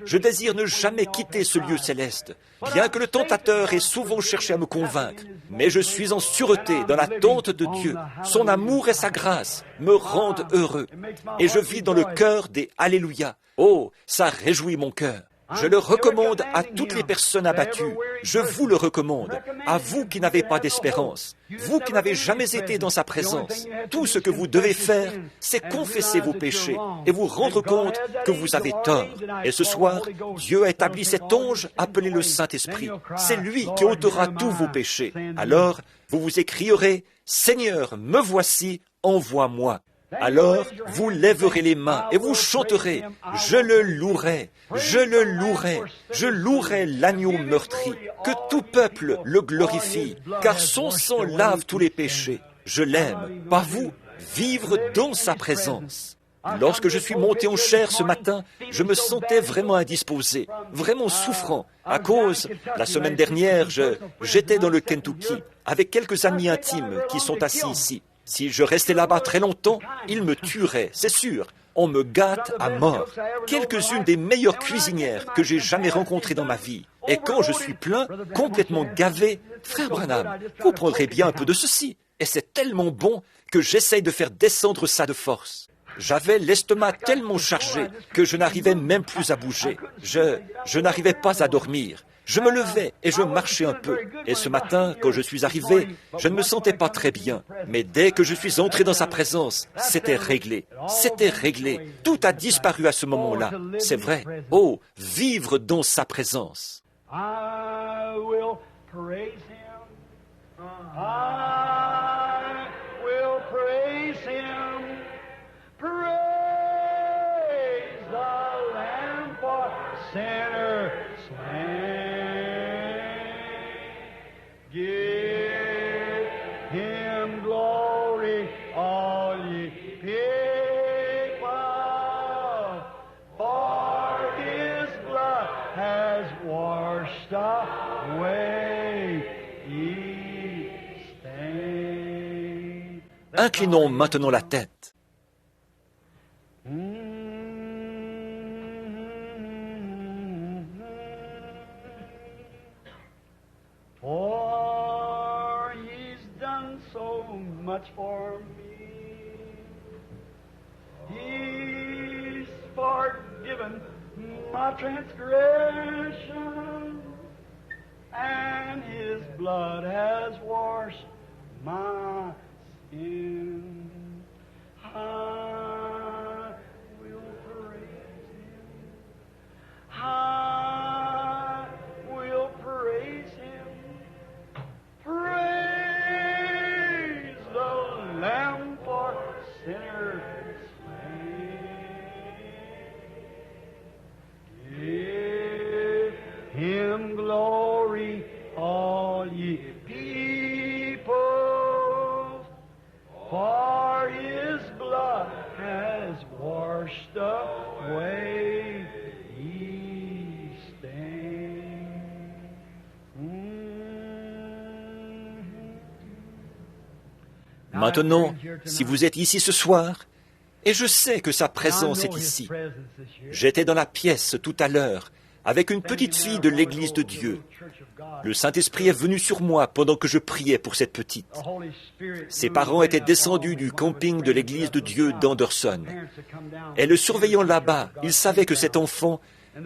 Je désire ne jamais quitter ce lieu céleste, bien que le tentateur ait souvent cherché à me convaincre. Mais je suis en sûreté dans l'attente de Dieu. Son amour et sa grâce me rendent heureux. Et je vis dans le cœur des Alléluia. Oh, ça réjouit mon cœur. Je le recommande à toutes les personnes abattues. Je vous le recommande, à vous qui n'avez pas d'espérance, vous qui n'avez jamais été dans sa présence. Tout ce que vous devez faire, c'est confesser vos péchés et vous rendre compte que vous avez tort. Et ce soir, Dieu a établi cet ange appelé le Saint-Esprit. C'est lui qui ôtera tous vos péchés. Alors, vous vous écrierez, « Seigneur, me voici, envoie-moi ». Alors, vous lèverez les mains et vous chanterez « Je le louerai, je le louerai, je louerai l'agneau meurtri, que tout peuple le glorifie, car son sang lave tous les péchés. Je l'aime, pas vous, vivre dans sa présence. Lorsque je suis monté en chair ce matin, je me sentais vraiment indisposé, vraiment souffrant, à cause, la semaine dernière, j'étais dans le Kentucky, avec quelques amis intimes qui sont assis ici. Si je restais là-bas très longtemps, ils me tueraient, c'est sûr. On me gâte à mort. Quelques-unes des meilleures cuisinières que j'ai jamais rencontrées dans ma vie. Et quand je suis plein, complètement gavé, frère Branham, vous prendrez bien un peu de ceci. Et c'est tellement bon que j'essaye de faire descendre ça de force. J'avais l'estomac tellement chargé que je n'arrivais même plus à bouger. Je n'arrivais pas à dormir. Je me levais et je marchais un peu. Et ce matin, quand je suis arrivé, je ne me sentais pas très bien. Mais dès que je suis entré dans sa présence, c'était réglé. C'était réglé. Tout a disparu à ce moment-là. C'est vrai. Oh, vivre dans sa présence. I will praise him. I will praise him. Praise the Lamb for sinners slain. Give him glory, all ye people, for his blood has washed away ye stain. Inclinons maintenant la tête. For he's done so much for me. He's forgiven my transgression, and his blood has washed my sin. I will praise him. I will praise him. Praise the Lamb for sinners slain. Give him glory, all ye people, for his blood has washed away ye stain. Maintenant, si vous êtes ici ce soir, et je sais que sa présence est ici. J'étais dans la pièce tout à l'heure avec une petite fille de l'Église de Dieu. Le Saint-Esprit est venu sur moi pendant que je priais pour cette petite. Ses parents étaient descendus du camping de l'Église de Dieu d'Anderson. Et le surveillant là-bas, il savait que cet enfant,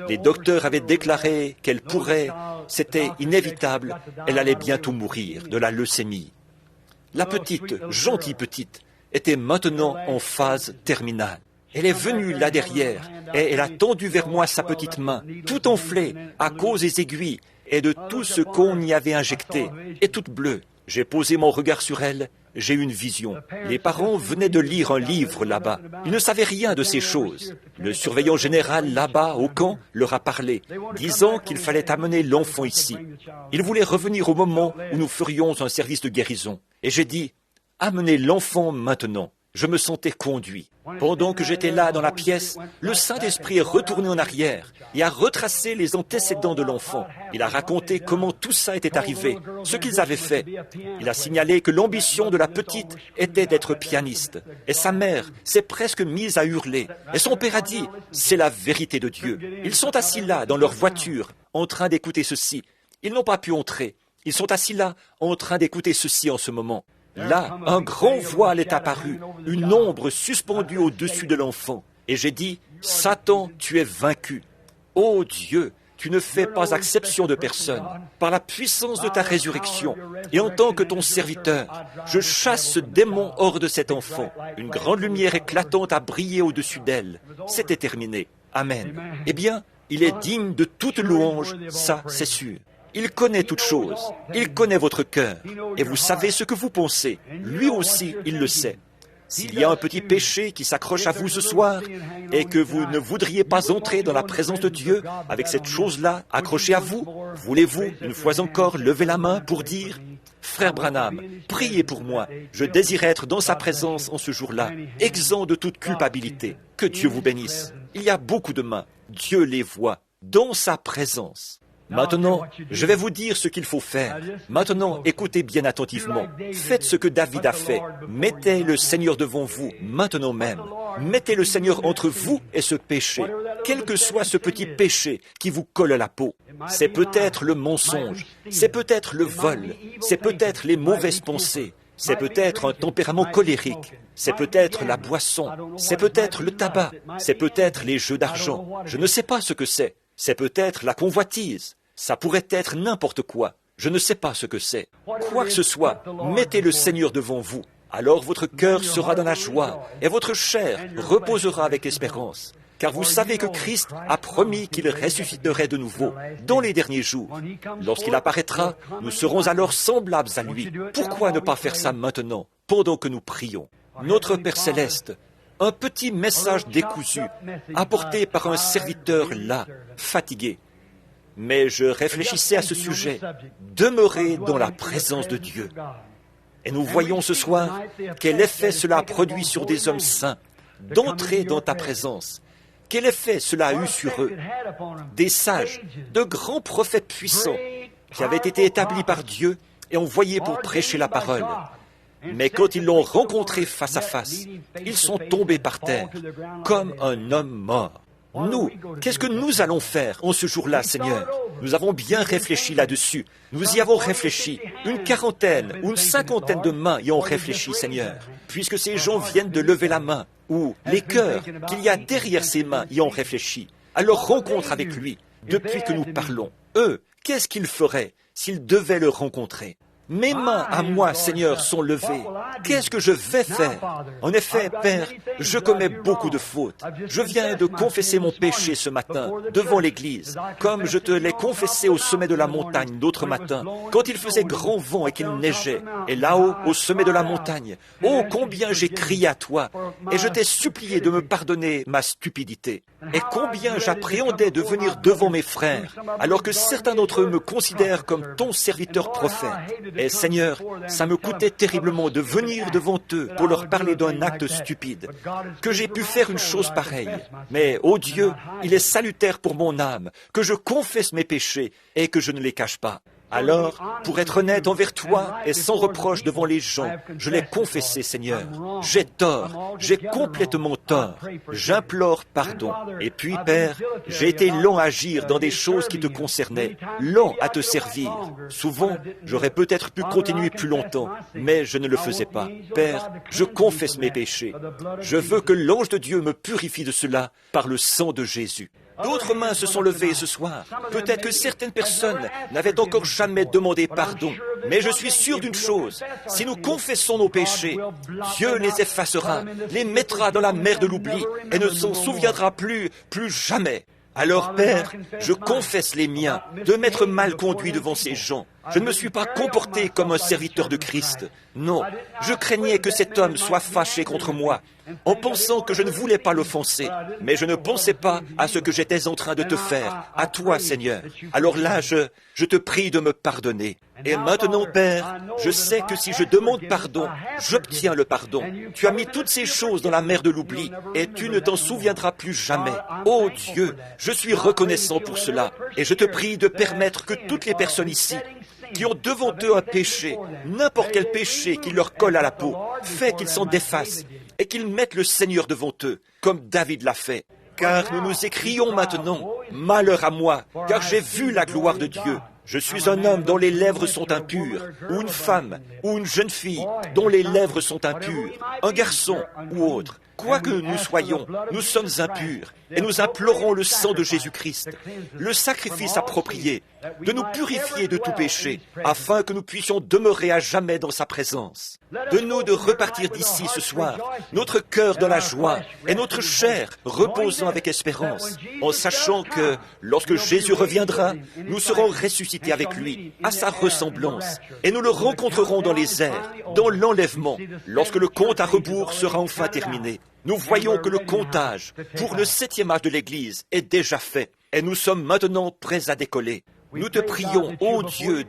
les docteurs avaient déclaré qu'elle pourrait, c'était inévitable, elle allait bientôt mourir de la leucémie. La petite, gentille petite, était maintenant en phase terminale. Elle est venue là derrière et elle a tendu vers moi sa petite main, tout enflée à cause des aiguilles et de tout ce qu'on y avait injecté, et toute bleue. J'ai posé mon regard sur elle, j'ai eu une vision. Les parents venaient de lire un livre là-bas. Ils ne savaient rien de ces choses. Le surveillant général là-bas au camp leur a parlé, disant qu'il fallait amener l'enfant ici. Il voulait revenir au moment où nous ferions un service de guérison. Et j'ai dit, amenez l'enfant maintenant. Je me sentais conduit. Pendant que j'étais là dans la pièce, le Saint-Esprit est retourné en arrière et a retracé les antécédents de l'enfant. Il a raconté comment tout ça était arrivé, ce qu'ils avaient fait. Il a signalé que l'ambition de la petite était d'être pianiste. Et sa mère s'est presque mise à hurler. Et son père a dit, c'est la vérité de Dieu. Ils sont assis là, dans leur voiture, en train d'écouter ceci. Ils n'ont pas pu entrer. Ils sont assis là, en train d'écouter ceci en ce moment. Là, un grand voile est apparu, une ombre suspendue au-dessus de l'enfant. Et j'ai dit, Satan, tu es vaincu. Ô Dieu, tu ne fais pas exception de personne. Par la puissance de ta résurrection, et en tant que ton serviteur, je chasse ce démon hors de cet enfant. Une grande lumière éclatante a brillé au-dessus d'elle. C'était terminé. Amen. Eh bien, il est digne de toute louange, ça c'est sûr. Il connaît toutes choses. Il connaît votre cœur. Et vous savez ce que vous pensez. Lui aussi, il le sait. S'il y a un petit péché qui s'accroche à vous ce soir et que vous ne voudriez pas entrer dans la présence de Dieu avec cette chose-là accrochée à vous, voulez-vous, une fois encore, lever la main pour dire « frère Branham, priez pour moi. Je désire être dans sa présence en ce jour-là, exempt de toute culpabilité. Que Dieu vous bénisse. Il y a beaucoup de mains. Dieu les voit dans sa présence. Maintenant, je vais vous dire ce qu'il faut faire. Maintenant, écoutez bien attentivement. Faites ce que David a fait. Mettez le Seigneur devant vous, maintenant même. Mettez le Seigneur entre vous et ce péché. Quel que soit ce petit péché qui vous colle à la peau. C'est peut-être le mensonge, c'est peut-être le vol, c'est peut-être les mauvaises pensées, c'est peut-être un tempérament colérique, c'est peut-être la boisson, c'est peut-être le tabac, c'est peut-être les jeux d'argent. Je ne sais pas ce que c'est. C'est peut-être la convoitise. Ça pourrait être n'importe quoi. Je ne sais pas ce que c'est. Quoi que ce soit, mettez le Seigneur devant vous. Alors votre cœur sera dans la joie et votre chair reposera avec espérance. Car vous savez que Christ a promis qu'il ressusciterait de nouveau dans les derniers jours. Lorsqu'il apparaîtra, nous serons alors semblables à lui. Pourquoi ne pas faire ça maintenant, pendant que nous prions? Notre Père Céleste, un petit message décousu, apporté par un serviteur là, fatigué. Mais je réfléchissais à ce sujet, demeurer dans la présence de Dieu. Et nous voyons ce soir quel effet cela a produit sur des hommes saints, d'entrer dans ta présence. Quel effet cela a eu sur eux? Des sages, de grands prophètes puissants, qui avaient été établis par Dieu et envoyés pour prêcher la parole. Mais quand ils l'ont rencontré face à face, ils sont tombés par terre, comme un homme mort. Nous, qu'est-ce que nous allons faire en ce jour-là, Seigneur? Nous avons bien réfléchi là-dessus. Nous y avons réfléchi. Une quarantaine ou une cinquantaine de mains y ont réfléchi, Seigneur. Puisque ces gens viennent de lever la main, ou les cœurs qu'il y a derrière ces mains y ont réfléchi, à leur rencontre avec lui, depuis que nous parlons. Eux, qu'est-ce qu'ils feraient s'ils devaient le rencontrer? Mes mains à moi, Seigneur, sont levées. Qu'est-ce que je vais faire? En effet, Père, je commets beaucoup de fautes. Je viens de confesser mon péché ce matin devant l'Église, comme je te l'ai confessé au sommet de la montagne l'autre matin, quand il faisait grand vent et qu'il neigeait. Et là-haut, au sommet de la montagne, oh, combien j'ai crié à toi, et je t'ai supplié de me pardonner ma stupidité. Et combien j'appréhendais de venir devant mes frères, alors que certains d'entre eux me considèrent comme ton serviteur prophète. Et Seigneur, ça me coûtait terriblement de venir devant eux pour leur parler d'un acte stupide, que j'ai pu faire une chose pareille. Mais, ô Dieu, il est salutaire pour mon âme, que je confesse mes péchés et que je ne les cache pas. Alors, pour être honnête envers toi et sans reproche devant les gens, je l'ai confessé, Seigneur. J'ai tort, j'ai complètement tort. J'implore pardon. Et puis, Père, j'ai été lent à agir dans des choses qui te concernaient, lent à te servir. Souvent, j'aurais peut-être pu continuer plus longtemps, mais je ne le faisais pas. Père, je confesse mes péchés. Je veux que l'ange de Dieu me purifie de cela par le sang de Jésus. D'autres mains se sont levées ce soir. Peut-être que certaines personnes n'avaient encore jamais demandé pardon. Mais je suis sûr d'une chose, si nous confessons nos péchés, Dieu les effacera, les mettra dans la mer de l'oubli et ne s'en souviendra plus jamais. Alors, Père, je confesse les miens, de m'être mal conduit devant ces gens. Je ne me suis pas comporté comme un serviteur de Christ. Non, je craignais que cet homme soit fâché contre moi, en pensant que je ne voulais pas l'offenser. Mais je ne pensais pas à ce que j'étais en train de te faire, à toi, Seigneur. Alors là, je te prie de me pardonner. Et maintenant, Père, je sais que si je demande pardon, j'obtiens le pardon. Tu as mis toutes ces choses dans la mer de l'oubli, et tu ne t'en souviendras plus jamais. Oh Dieu, je suis reconnaissant pour cela, et je te prie de permettre que toutes les personnes ici, qui ont devant eux un péché, n'importe quel péché qui leur colle à la peau, fait qu'ils s'en défassent et qu'ils mettent le Seigneur devant eux, comme David l'a fait. Car nous nous écrions maintenant, « Malheur à moi, car j'ai vu la gloire de Dieu. Je suis un homme dont les lèvres sont impures, ou une femme, ou une jeune fille dont les lèvres sont impures, un garçon ou autre. Quoi que nous soyons, nous sommes impurs, et nous implorons le sang de Jésus-Christ, le sacrifice approprié, de nous purifier de tout péché, afin que nous puissions demeurer à jamais dans sa présence. Donne-nous de repartir d'ici ce soir, notre cœur dans la joie, et notre chair reposant avec espérance, en sachant que, lorsque Jésus reviendra, nous serons ressuscités avec lui, à sa ressemblance, et nous le rencontrerons dans les airs, dans l'enlèvement, lorsque le compte à rebours sera enfin terminé. Nous voyons que le comptage pour le 7e âge de l'Église est déjà fait, et nous sommes maintenant prêts à décoller. Nous te prions, ô Dieu,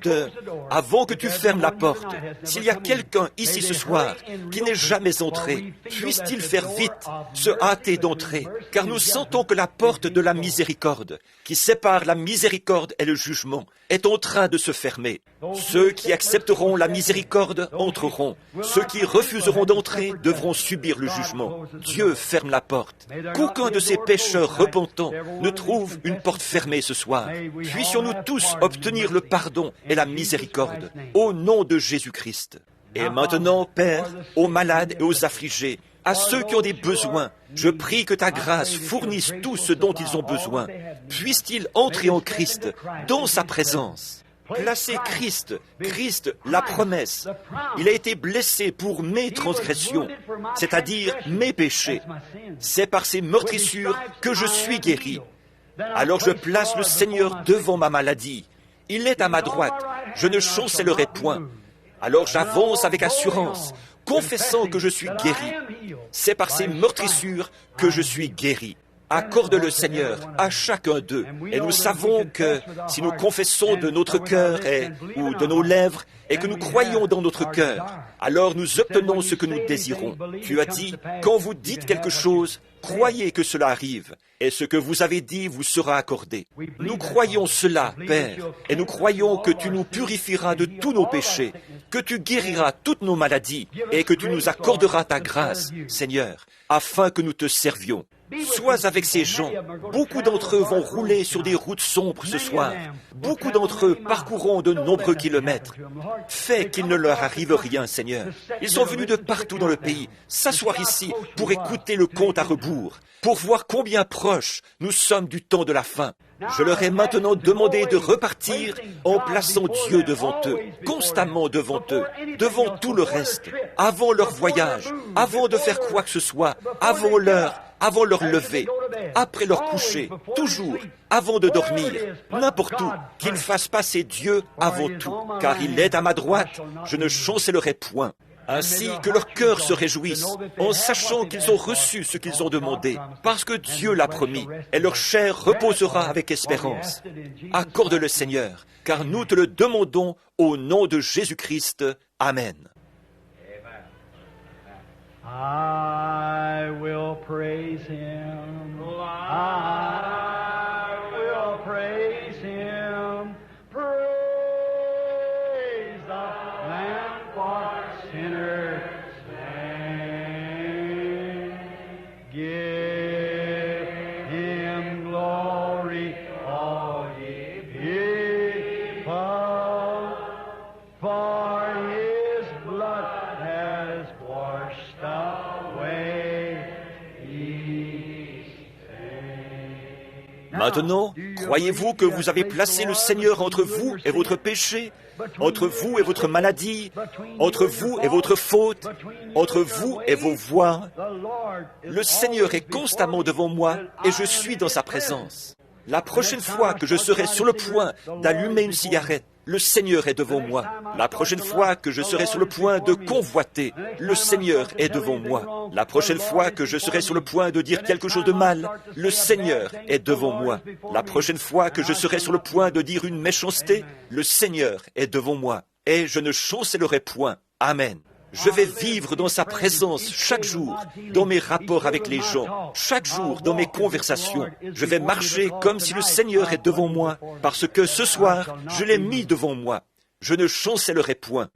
avant que tu fermes la porte, s'il y a quelqu'un ici ce soir qui n'est jamais entré, puisse-t-il faire vite, se hâter d'entrer, car nous sentons que la porte de la miséricorde, qui sépare la miséricorde et le jugement, est en train de se fermer. Ceux qui accepteront la miséricorde entreront. Ceux qui refuseront d'entrer devront subir le jugement. Dieu ferme la porte. Qu'aucun de ces pécheurs repentants ne trouve une porte fermée ce soir. Puissions-nous tous obtenir le pardon et la miséricorde au nom de Jésus-Christ. Et maintenant, Père, aux malades et aux affligés, à ceux qui ont des besoins, je prie que ta grâce fournisse tout ce dont ils ont besoin. Puissent-ils entrer en Christ, dans sa présence. Placer Christ, la promesse. Il a été blessé pour mes transgressions, c'est-à-dire mes péchés. C'est par ses meurtrissures que je suis guéri. Alors je place le Seigneur devant ma maladie. Il est à ma droite, je ne chancellerai point. Alors j'avance avec assurance, confessant que je suis guéri. C'est par ces meurtrissures que je suis guéri. Accorde-le, Seigneur, à chacun d'eux. Et nous savons que si nous confessons de notre cœur ou de nos lèvres et que nous croyons dans notre cœur, alors nous obtenons ce que nous désirons. Tu as dit, quand vous dites quelque chose, croyez que cela arrive, et ce que vous avez dit vous sera accordé. Nous croyons cela, Père, et nous croyons que tu nous purifieras de tous nos péchés, que tu guériras toutes nos maladies, et que tu nous accorderas ta grâce, Seigneur, afin que nous te servions. Sois avec ces gens. Beaucoup d'entre eux vont rouler sur des routes sombres ce soir. Beaucoup d'entre eux parcourront de nombreux kilomètres. Fais qu'il ne leur arrive rien, Seigneur. Ils sont venus de partout dans le pays, s'asseoir ici pour écouter le compte à rebours, pour voir combien proches nous sommes du temps de la fin. Je leur ai maintenant demandé de repartir en plaçant Dieu devant eux, constamment devant eux, devant tout le reste, avant leur voyage, avant de faire quoi que ce soit, avant leur lever, après leur coucher, toujours, avant de dormir, n'importe où, qu'ils fassent passer Dieu avant tout, car il est à ma droite, je ne chancellerai point. Ainsi que leur cœur se réjouisse, en sachant qu'ils ont reçu ce qu'ils ont demandé, parce que Dieu l'a promis, et leur chair reposera avec espérance. Accorde le Seigneur, car nous te le demandons au nom de Jésus-Christ. Amen. I will praise Him. I will praise Him. Praise the Lamb for sinners slain. Give Him glory, all ye people, for His blood has washed away these things. Maintenant, croyez-vous que vous avez placé le Seigneur entre vous et votre péché, entre vous et votre maladie, entre vous et votre faute, entre vous et vos voies? Le Seigneur est constamment devant moi et je suis dans sa présence. La prochaine fois que je serai sur le point d'allumer une cigarette, le Seigneur est devant moi. La prochaine fois que je serai sur le point de convoiter, le Seigneur est devant moi. La prochaine fois que je serai sur le point de dire quelque chose de mal, le Seigneur est devant moi. La prochaine fois que je serai sur le point de dire une méchanceté, le Seigneur est devant moi. Et je ne chancellerai point. Amen. Je vais vivre dans sa présence chaque jour, dans mes rapports avec les gens, chaque jour dans mes conversations. Je vais marcher comme si le Seigneur est devant moi, parce que ce soir, je l'ai mis devant moi. Je ne chancellerai point.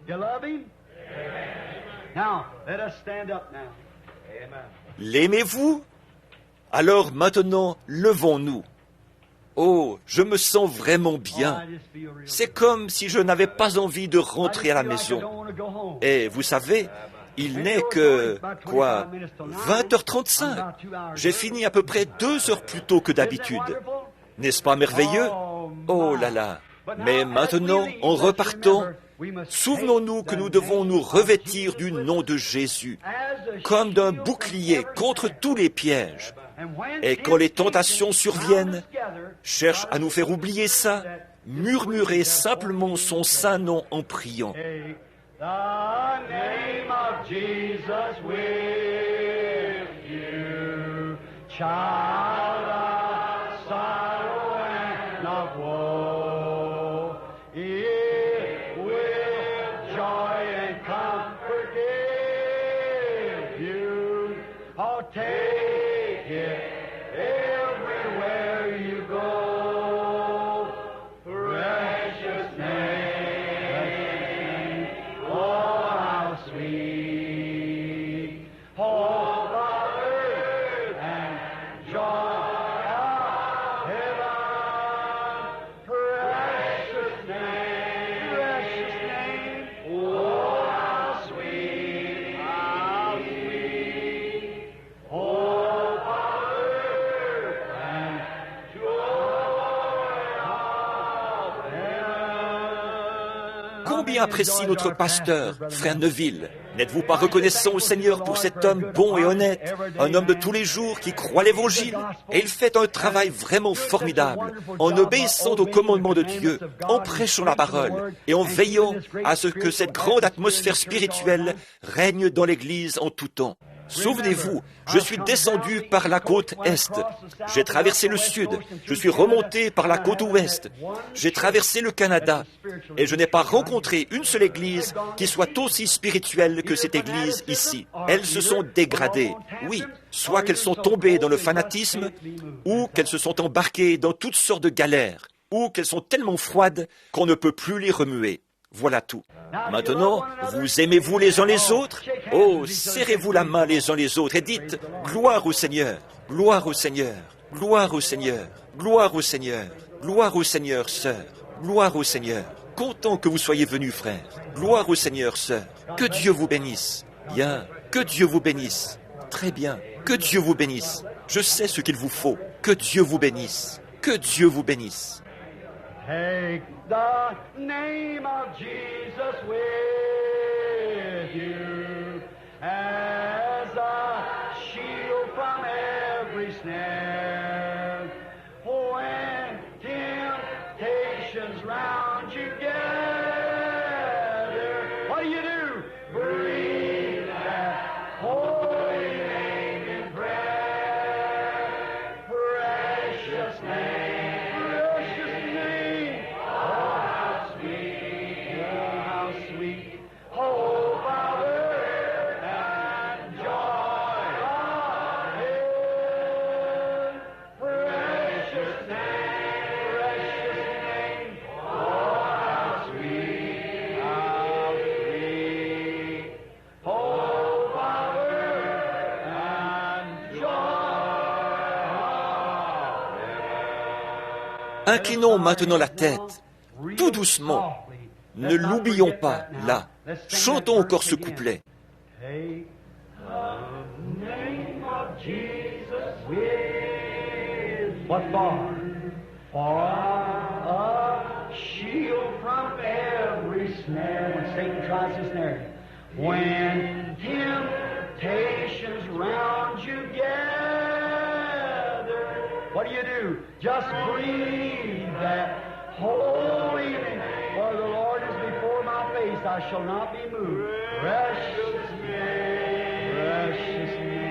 You love Him? Now, let us stand up now. Amen. L'aimez-vous? Alors maintenant, levons-nous. Oh, je me sens vraiment bien. C'est comme si je n'avais pas envie de rentrer à la maison. Et vous savez, il n'est que, 20h35. J'ai fini à peu près 2 heures plus tôt que d'habitude. N'est-ce pas merveilleux? Oh là là. Mais maintenant, en repartant, souvenons-nous que nous devons nous revêtir du nom de Jésus, comme d'un bouclier contre tous les pièges. Et quand les tentations surviennent, cherche à nous faire oublier ça, murmurer simplement son saint nom en priant. The name of Jesus with you, child of sorrow and of woe. everywhere you go. Precious name, oh, how sweet. Hope of earth and joy of heaven. Precious name, oh, how sweet, how sweet. Hope of earth and joy of heaven. Combien apprécie notre pasteur, frère Neville. N'êtes-vous pas reconnaissant au Seigneur pour cet homme bon et honnête, un homme de tous les jours qui croit l'Évangile? Et il fait un travail vraiment formidable, en obéissant au commandement de Dieu, en prêchant la parole et en veillant à ce que cette grande atmosphère spirituelle règne dans l'Église en tout temps. Souvenez-vous, je suis descendu par la côte Est, j'ai traversé le Sud, je suis remonté par la côte Ouest, j'ai traversé le Canada, et je n'ai pas rencontré une seule église qui soit aussi spirituelle que cette église ici. Elles se sont dégradées, oui, soit qu'elles sont tombées dans le fanatisme, ou qu'elles se sont embarquées dans toutes sortes de galères, ou qu'elles sont tellement froides qu'on ne peut plus les remuer. Voilà tout. Maintenant, vous aimez-vous les uns les autres? Oh, serrez-vous la main les uns les autres et dites « Gloire au Seigneur, gloire au Seigneur, gloire au Seigneur, gloire au Seigneur, gloire au Seigneur, sœur, gloire au Seigneur. » Content que vous soyez venus, frère. Gloire au Seigneur, sœur. Que Dieu vous bénisse. Bien, que Dieu vous bénisse. Très bien, que Dieu vous bénisse. Je sais ce qu'il vous faut. Que Dieu vous bénisse. Que Dieu vous bénisse. Take the name of Jesus with you as a shield from every snare. When temptations round you gather, what do? Breathe that holy name in prayer. Precious name. Inclinons maintenant la tête, tout doucement. Ne l'oublions pas, là. Chantons encore ce couplet. Take the name of Jesus with you. What for? For a shield from every snare. When Satan tries to snare you. When temptations round you gather, what do? Just breathe that holy name. For the Lord is before my face, I shall not be moved. Precious name, precious name.